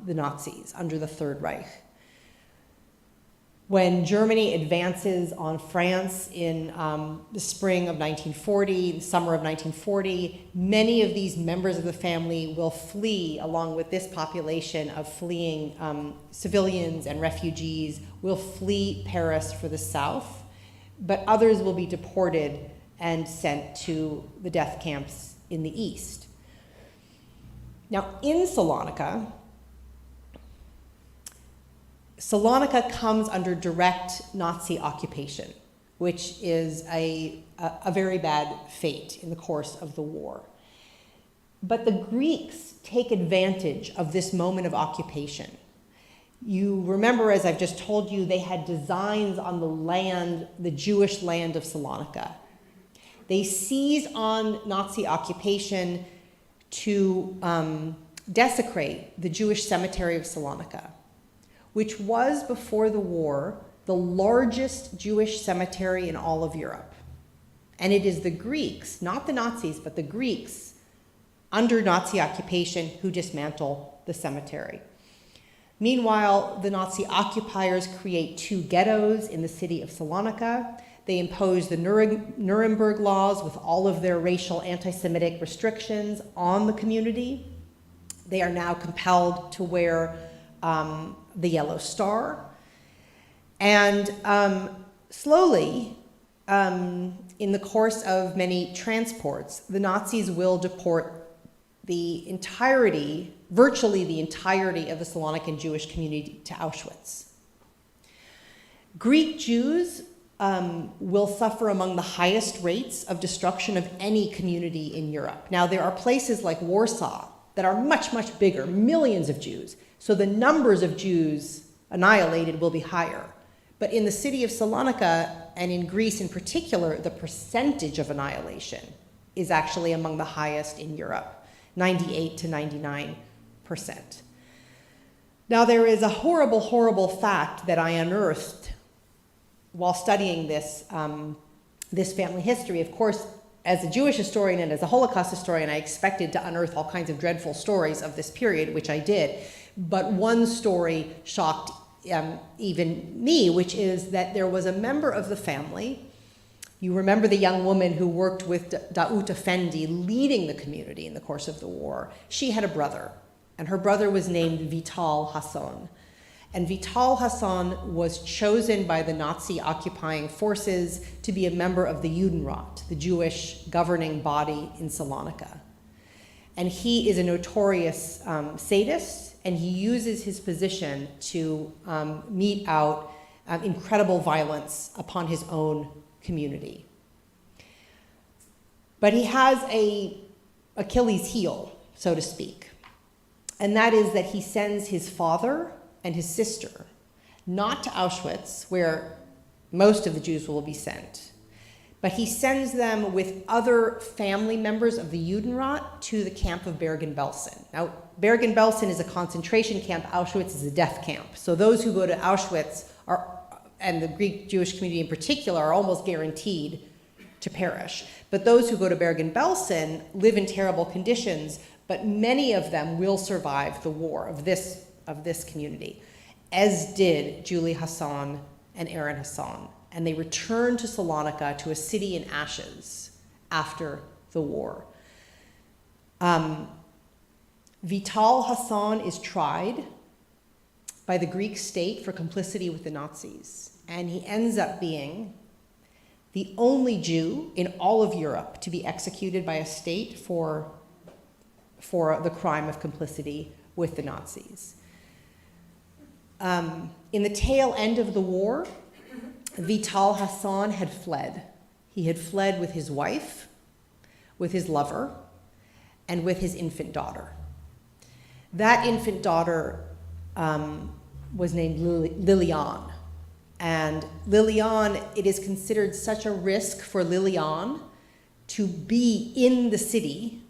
the Nazis, under the Third Reich. When Germany advances on France in the spring of 1940, the summer of 1940, many of these members of the family will flee, along with this population of fleeing civilians and refugees, will flee Paris for the south, but others will be deported and sent to the death camps in the east. Now, in Salonica comes under direct Nazi occupation, which is a very bad fate in the course of the war. But the Greeks take advantage of this moment of occupation. You remember, as I've just told you, they had designs on the land, the Jewish land of Salonica. They seize on Nazi occupation to desecrate the Jewish cemetery of Salonica, which was, before the war, the largest Jewish cemetery in all of Europe. And it is the Greeks, not the Nazis, but the Greeks, under Nazi occupation, who dismantle the cemetery. Meanwhile, the Nazi occupiers create 2 ghettos in the city of Salonica. They impose the Nuremberg laws with all of their racial anti-Semitic restrictions on the community. They are now compelled to wear the yellow star. And slowly, in the course of many transports, the Nazis will deport the entirety, virtually the entirety of the Salonican Jewish community to Auschwitz. Greek Jews will suffer among the highest rates of destruction of any community in Europe. Now, there are places like Warsaw that are much, much bigger, millions of Jews. So the numbers of Jews annihilated will be higher. But in the city of Salonica, and in Greece in particular, the percentage of annihilation is actually among the highest in Europe, 98 to 99%. Now, there is a horrible, horrible fact that I unearthed while studying this, this family history. Of course, as a Jewish historian and as a Holocaust historian, I expected to unearth all kinds of dreadful stories of this period, which I did. But one story shocked even me, which is that there was a member of the family. You remember the young woman who worked with Da'ut Effendi leading the community in the course of the war. She had a brother, and her brother was named Vital Hassan. And Vital Hassan was chosen by the Nazi occupying forces to be a member of the Judenrat, the Jewish governing body in Salonica. And he is a notorious sadist, and he uses his position to mete out incredible violence upon his own community. But he has a Achilles heel, so to speak, and that is that he sends his father and his sister not to Auschwitz, where most of the Jews will be sent, but he sends them with other family members of the Judenrat to the camp of Bergen-Belsen. Now, Bergen-Belsen is a concentration camp. Auschwitz is a death camp. So those who go to Auschwitz are, and the Greek Jewish community in particular, are almost guaranteed to perish. But those who go to Bergen-Belsen live in terrible conditions, but many of them will survive the war of this community, as did Julie Hassan and Aaron Hassan. And they returned to Salonica, to a city in ashes, after the war. Vital Hassan is tried by the Greek state for complicity with the Nazis, and he ends up being the only Jew in all of Europe to be executed by a state for the crime of complicity with the Nazis. In the tail end of the war, Vital Hassan had fled. He had fled with his wife, with his lover, and with his infant daughter. That infant daughter was named Liliane. And Liliane, it is considered such a risk for Liliane to be in the city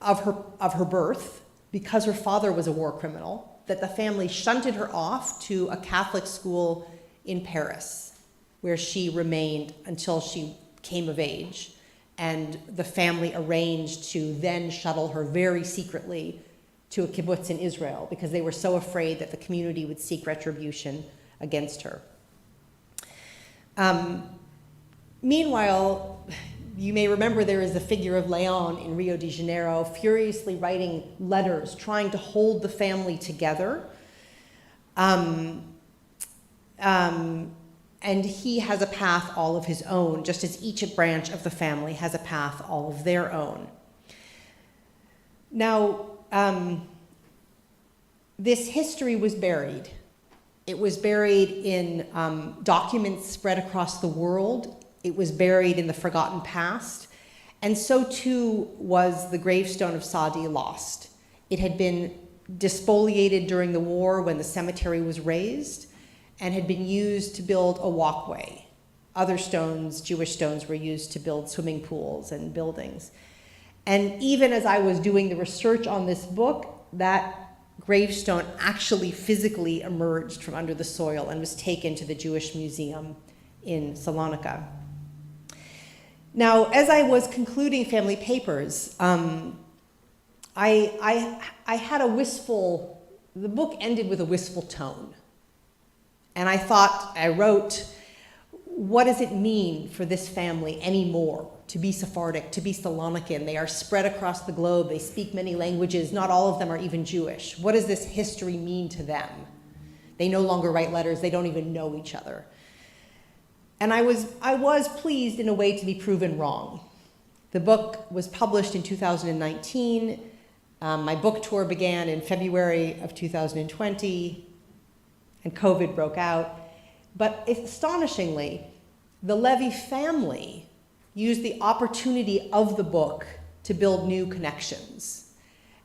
of her birth, because her father was a war criminal, that the family shunted her off to a Catholic school in Paris, where she remained until she came of age. And the family arranged to then shuttle her very secretly to a kibbutz in Israel, because they were so afraid that the community would seek retribution against her. Meanwhile, you may remember there is the figure of Leon in Rio de Janeiro, furiously writing letters, trying to hold the family together. And he has a path all of his own, just as each branch of the family has a path all of their own. Now, this history was buried. It was buried in documents spread across the world. It was buried in the forgotten past. And so too was the gravestone of Sadi lost. It had been despoliated during the war when the cemetery was razed, and had been used to build a walkway. Other stones, Jewish stones, were used to build swimming pools and buildings. And even as I was doing the research on this book, that gravestone actually physically emerged from under the soil and was taken to the Jewish Museum in Salonica. Now, as I was concluding Family Papers, I had the book ended with a wistful tone. And I wrote, what does it mean for this family anymore to be Sephardic, to be Salonican? They are spread across the globe. They speak many languages. Not all of them are even Jewish. What does this history mean to them? They no longer write letters. They don't even know each other. And I was pleased in a way to be proven wrong. The book was published in 2019. My book tour began in February of 2020. And COVID broke out. But astonishingly, the Levy family used the opportunity of the book to build new connections.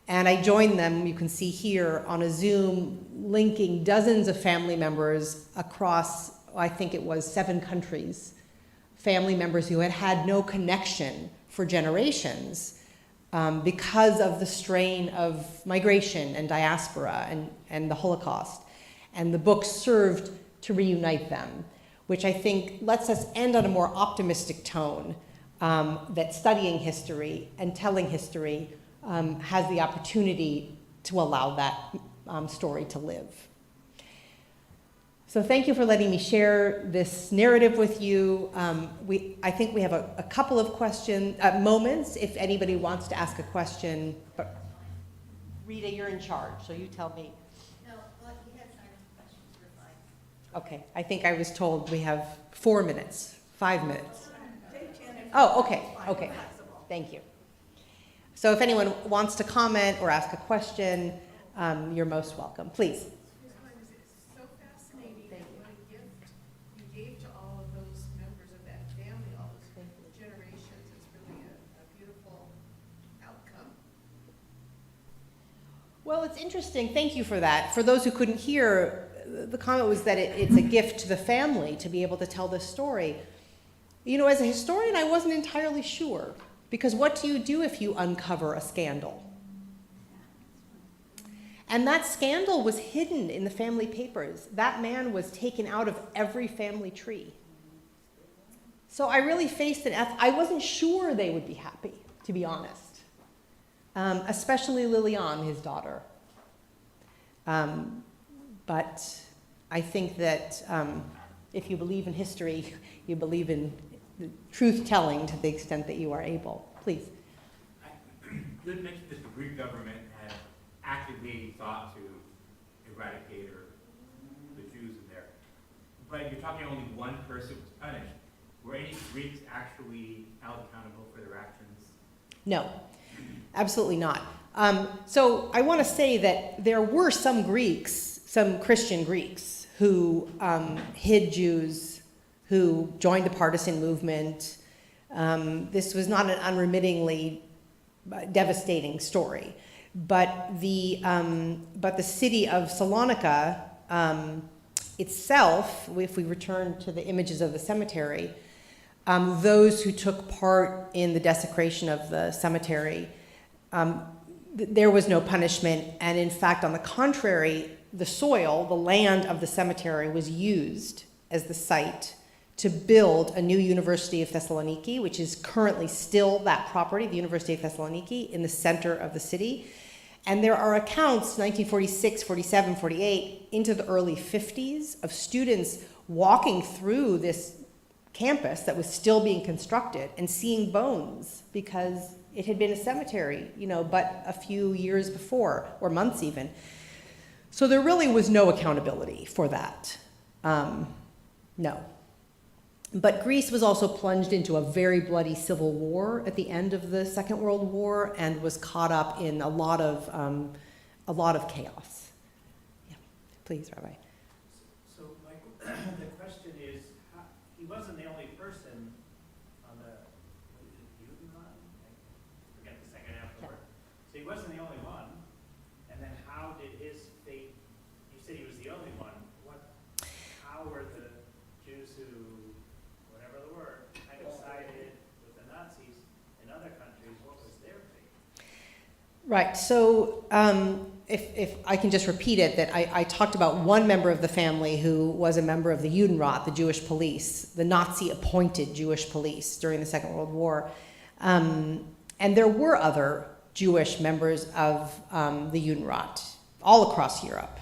And I joined them, you can see here, on a Zoom, linking dozens of family members across, I think it was 7 countries, family members who had had no connection for generations because of the strain of migration and diaspora and the Holocaust. And the book served to reunite them, which I think lets us end on a more optimistic tone, that studying history and telling history has the opportunity to allow that story to live. So thank you for letting me share this narrative with you. I think we have a couple of moments if anybody wants to ask a question. But Rita, you're in charge, so you tell me. Okay, I think I was told we have 4 minutes, 5 minutes. Oh, okay, thank you. So if anyone wants to comment or ask a question, you're most welcome. Please. So fascinating. What a gift Well, it's interesting. Thank you for that. For those who couldn't hear, the comment was that it's a gift to the family to be able to tell this story. You know, as a historian, I wasn't entirely sure, because what do you do if you uncover a scandal? And that scandal was hidden in the family papers. That man was taken out of every family tree. So I really faced I wasn't sure they would be happy, to be honest. Especially Liliane, his daughter. But I think that if you believe in history, you believe in truth-telling to the extent that you are able. Please. You had mentioned that the Greek government had actively sought to eradicate the Jews in there. But you're talking only one person was punished. Were any Greeks actually held accountable for their actions? No, absolutely not. So I want to say that there were some Greeks, some Christian Greeks, who hid Jews, who joined the partisan movement. This was not an unremittingly devastating story. But the city of Salonica itself, if we return to the images of the cemetery, those who took part in the desecration of the cemetery, there was no punishment. And in fact, on the contrary, the soil, the land of the cemetery was used as the site to build a new University of Thessaloniki, which is currently still that property, the University of Thessaloniki, in the center of the city. And there are accounts, 1946, 47, 48, into the early 50s, of students walking through this campus that was still being constructed and seeing bones because it had been a cemetery, but a few years before, or months even. So there really was no accountability for that. No. But Greece was also plunged into a very bloody civil war at the end of the Second World War and was caught up in a lot of chaos. Yeah, please, Rabbi. So, Michael, the question is, he wasn't the only person on the Judenland? I forget the second half of the word. So he wasn't the only one. And then how did his fate? You said he was the only one. How were the Jews who, whatever the word, kind of sided with the Nazis in other countries? What was their fate? Right. So if I can just repeat it, that I talked about one member of the family who was a member of the Judenrat, the Jewish police, the Nazi-appointed Jewish police during the Second World War. And there were other Jewish members of the Judenrat all across Europe.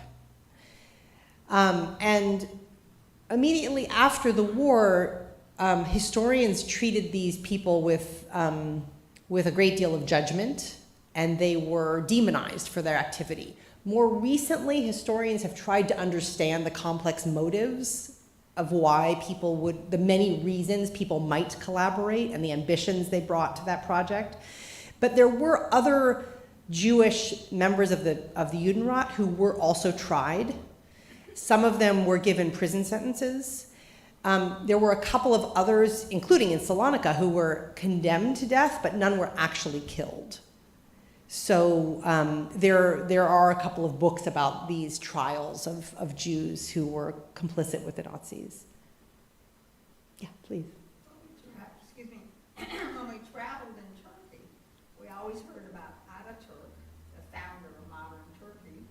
And immediately after the war, historians treated these people with a great deal of judgment, and they were demonized for their activity. More recently, historians have tried to understand the complex motives of why people would, the many reasons people might collaborate and the ambitions they brought to that project. But there were other Jewish members of the Judenrat who were also tried. Some of them were given prison sentences. There were a couple of others, including in Salonica, who were condemned to death, but none were actually killed. So there are a couple of books about these trials of Jews who were complicit with the Nazis. Yeah, please. Excuse me. When we traveled in Turkey, we always heard about Ataturk, the founder of modern Turkey,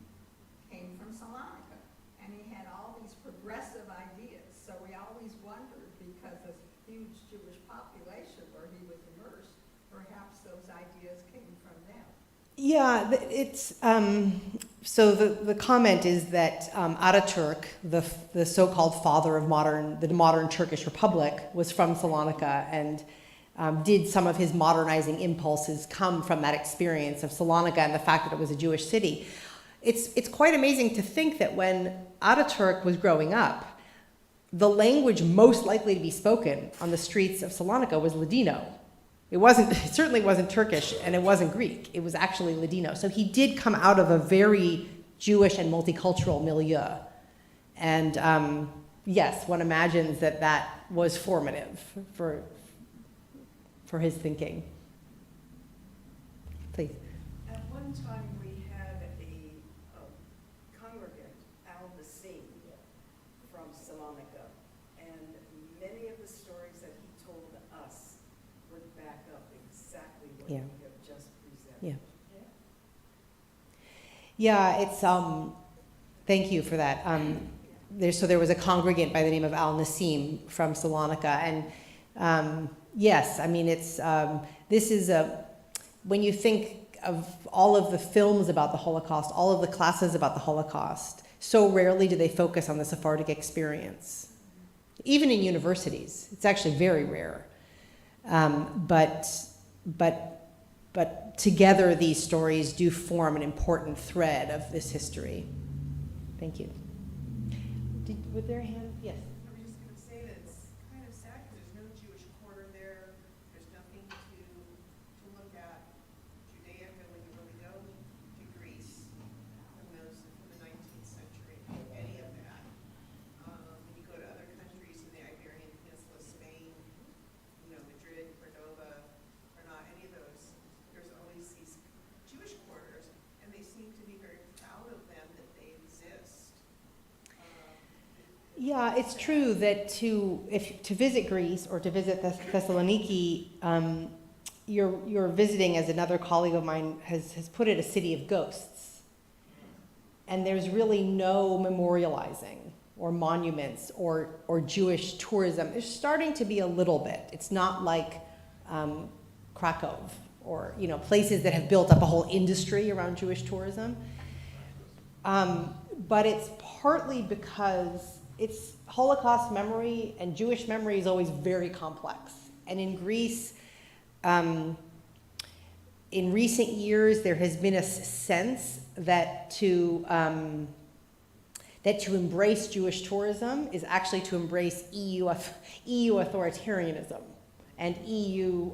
came from Salonica. And he had all these progressive ideas. So we always wondered, because of the huge Jewish population where he was immersed, perhaps those ideas came from them. Yeah, it's so the comment is that Ataturk, the so-called father of the modern Turkish Republic, was from Salonica, and did some of his modernizing impulses come from that experience of Salonica and the fact that it was a Jewish city. It's quite amazing to think that when Ataturk was growing up, the language most likely to be spoken on the streets of Salonica was Ladino. It certainly wasn't Turkish, and it wasn't Greek. It was actually Ladino. So he did come out of a very Jewish and multicultural milieu. And yes, one imagines that was formative for his thinking. Please. At one time we had a al-Nassim from Salonica. And many of the stories that he told us would back up exactly what Yeah. you have just presented. Yeah, it's, thank you for that. There was a congregant by the name of al-Nassim from Salonica, and yes, I mean, when you think of all of the films about the Holocaust, all of the classes about the Holocaust, so rarely do they focus on the Sephardic experience. Even in universities, it's actually very rare. But together these stories do form an important thread of this history. Thank you. Was there a hand? Yes. I was just going to say that it's kind of sad because there's no Jewish quarter there. There's nothing to look at Judaica when you really go to Greece from the 19th century, any of that. When you go to other countries in the Iberian Peninsula, Spain, Madrid, Cordova, or not any of those, there's always these Jewish quarters, and they seem to be very proud of them that they exist. Yeah, it's true that to visit Greece or to visit Thessaloniki, you're visiting, as another colleague of mine has put it, a city of ghosts. And there's really no memorializing or monuments or Jewish tourism. There's starting to be a little bit. It's not like Krakow or places that have built up a whole industry around Jewish tourism. But it's partly because it's Holocaust memory, and Jewish memory is always very complex. And in Greece, in recent years, there has been a sense that to embrace Jewish tourism is actually to embrace EU authoritarianism and EU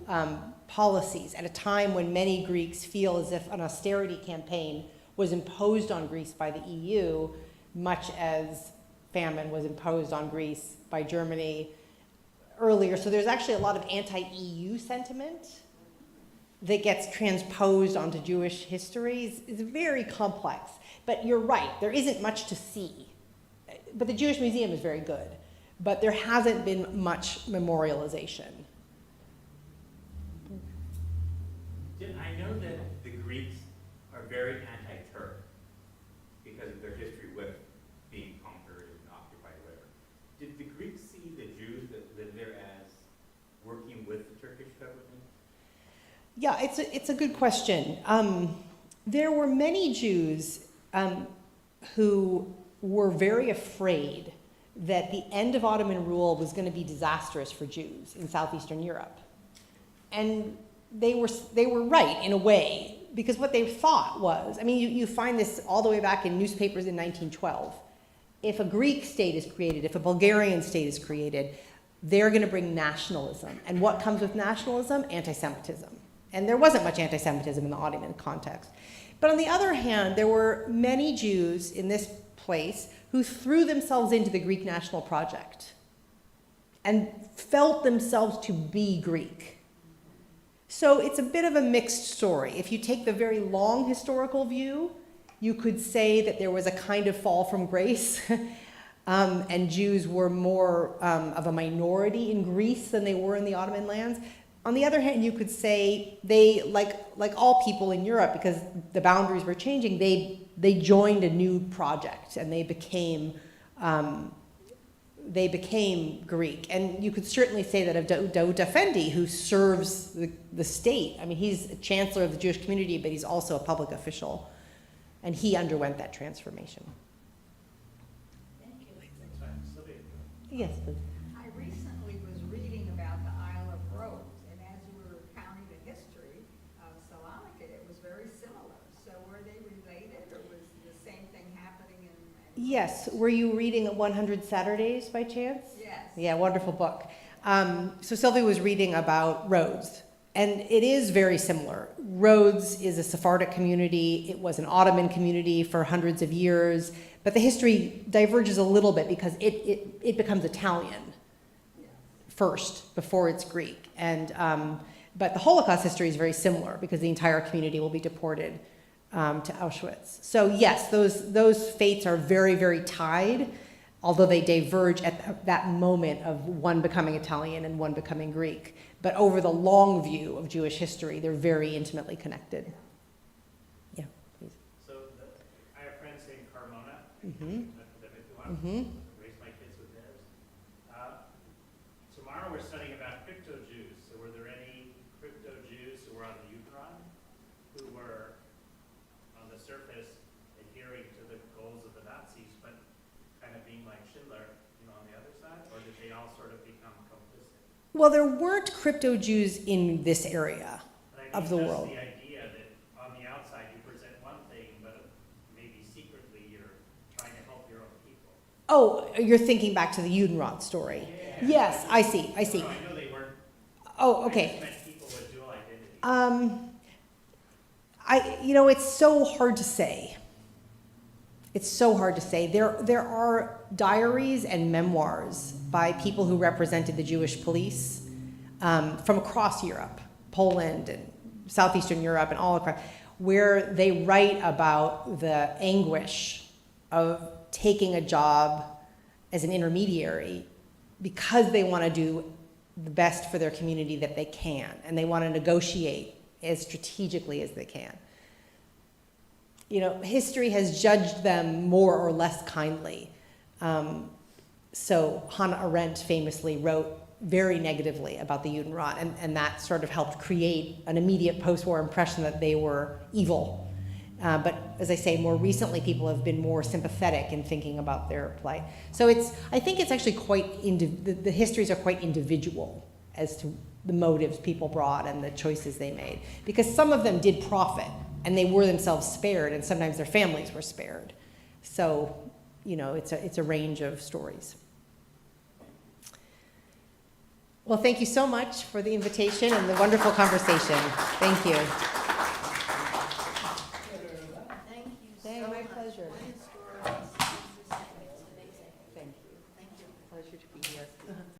policies at a time when many Greeks feel as if an austerity campaign was imposed on Greece by the EU, much as famine was imposed on Greece by Germany earlier. So there's actually a lot of anti-EU sentiment that gets transposed onto Jewish history. It's very complex. But you're right, there isn't much to see. But the Jewish Museum is very good. But there hasn't been much memorialization. I know that the Greeks are very anti-Turk because of their history with being conquered and occupied, whatever. Did the Greeks see the Jews that lived there as working with the Turkish government? Yeah, it's a good question. There were many Jews who were very afraid that the end of Ottoman rule was going to be disastrous for Jews in southeastern Europe. And they were right in a way, because what they thought was, I mean, you find this all the way back in newspapers in 1912. If a Greek state is created, if a Bulgarian state is created, they're going to bring nationalism. And what comes with nationalism? Anti-Semitism. And there wasn't much anti-Semitism in the Ottoman context. But on the other hand, there were many Jews in this place who threw themselves into the Greek national project and felt themselves to be Greek. So it's a bit of a mixed story. If you take the very long historical view, you could say that there was a kind of fall from grace, and Jews were more of a minority in Greece than they were in the Ottoman lands. On the other hand, you could say they, like all people in Europe, because the boundaries were changing, they joined a new project and they became Greek. And you could certainly say that of Daoud Effendi, who serves the state. I mean, he's a chancellor of the Jewish community, but he's also a public official. And he underwent that transformation. Thank you. Yes, please. I recently was reading about the Isle of Rhodes, and as you were recounting the history of Salonica, it was very similar. So were they related, or was the same thing happening in Yes. Were you reading 100 Saturdays by chance? Yes. Yeah, wonderful book. So Sylvie was reading about Rhodes, and it is very similar. Rhodes is a Sephardic community. It was an Ottoman community for hundreds of years, but the history diverges a little bit because it becomes Italian first before it's Greek. And but the Holocaust history is very similar because the entire community will be deported to Auschwitz. So yes, those fates are very, very tied, although they diverge at that moment of one becoming Italian and one becoming Greek. But over the long view of Jewish history, they're very intimately connected. Yeah, please. So I have friends in Carmona, Mm-hmm. Raise my kids with theirs. Tomorrow we're studying about crypto Jews. So were there any crypto Jews who were on the Uteron who were on the surface adhering to the goals of the Nazis, but kind of being like Schindler, on the other side? Or did they all sort of become complicit? Well, there weren't crypto Jews in this area of the world. The idea that on the outside you present one thing, but maybe secretly you're trying to help your own people. Oh, you're thinking back to the Judenrat story. Yeah. Yes, I see. No, I know they weren't. Oh, I okay. just meant people with dual identity. It's so hard to say. It's so hard to say. There are diaries and memoirs by people who represented the Jewish police from across Europe, Poland and Southeastern Europe and all across, where they write about the anguish of taking a job as an intermediary because they want to do the best for their community that they can, and they want to negotiate as strategically as they can. History has judged them more or less kindly. So Hannah Arendt famously wrote very negatively about the Judenrat, and that sort of helped create an immediate post-war impression that they were evil. But as I say, more recently, people have been more sympathetic in thinking about their plight. So I think it's actually the histories are quite individual as to the motives people brought and the choices they made. Because some of them did profit, and they were themselves spared, and sometimes their families were spared. So, it's a range of stories. Well, thank you so much for the invitation and the wonderful conversation. Thank you. Thank you so My much. pleasure. What historical, it's amazing. Thank you. Thank you. Pleasure to be here.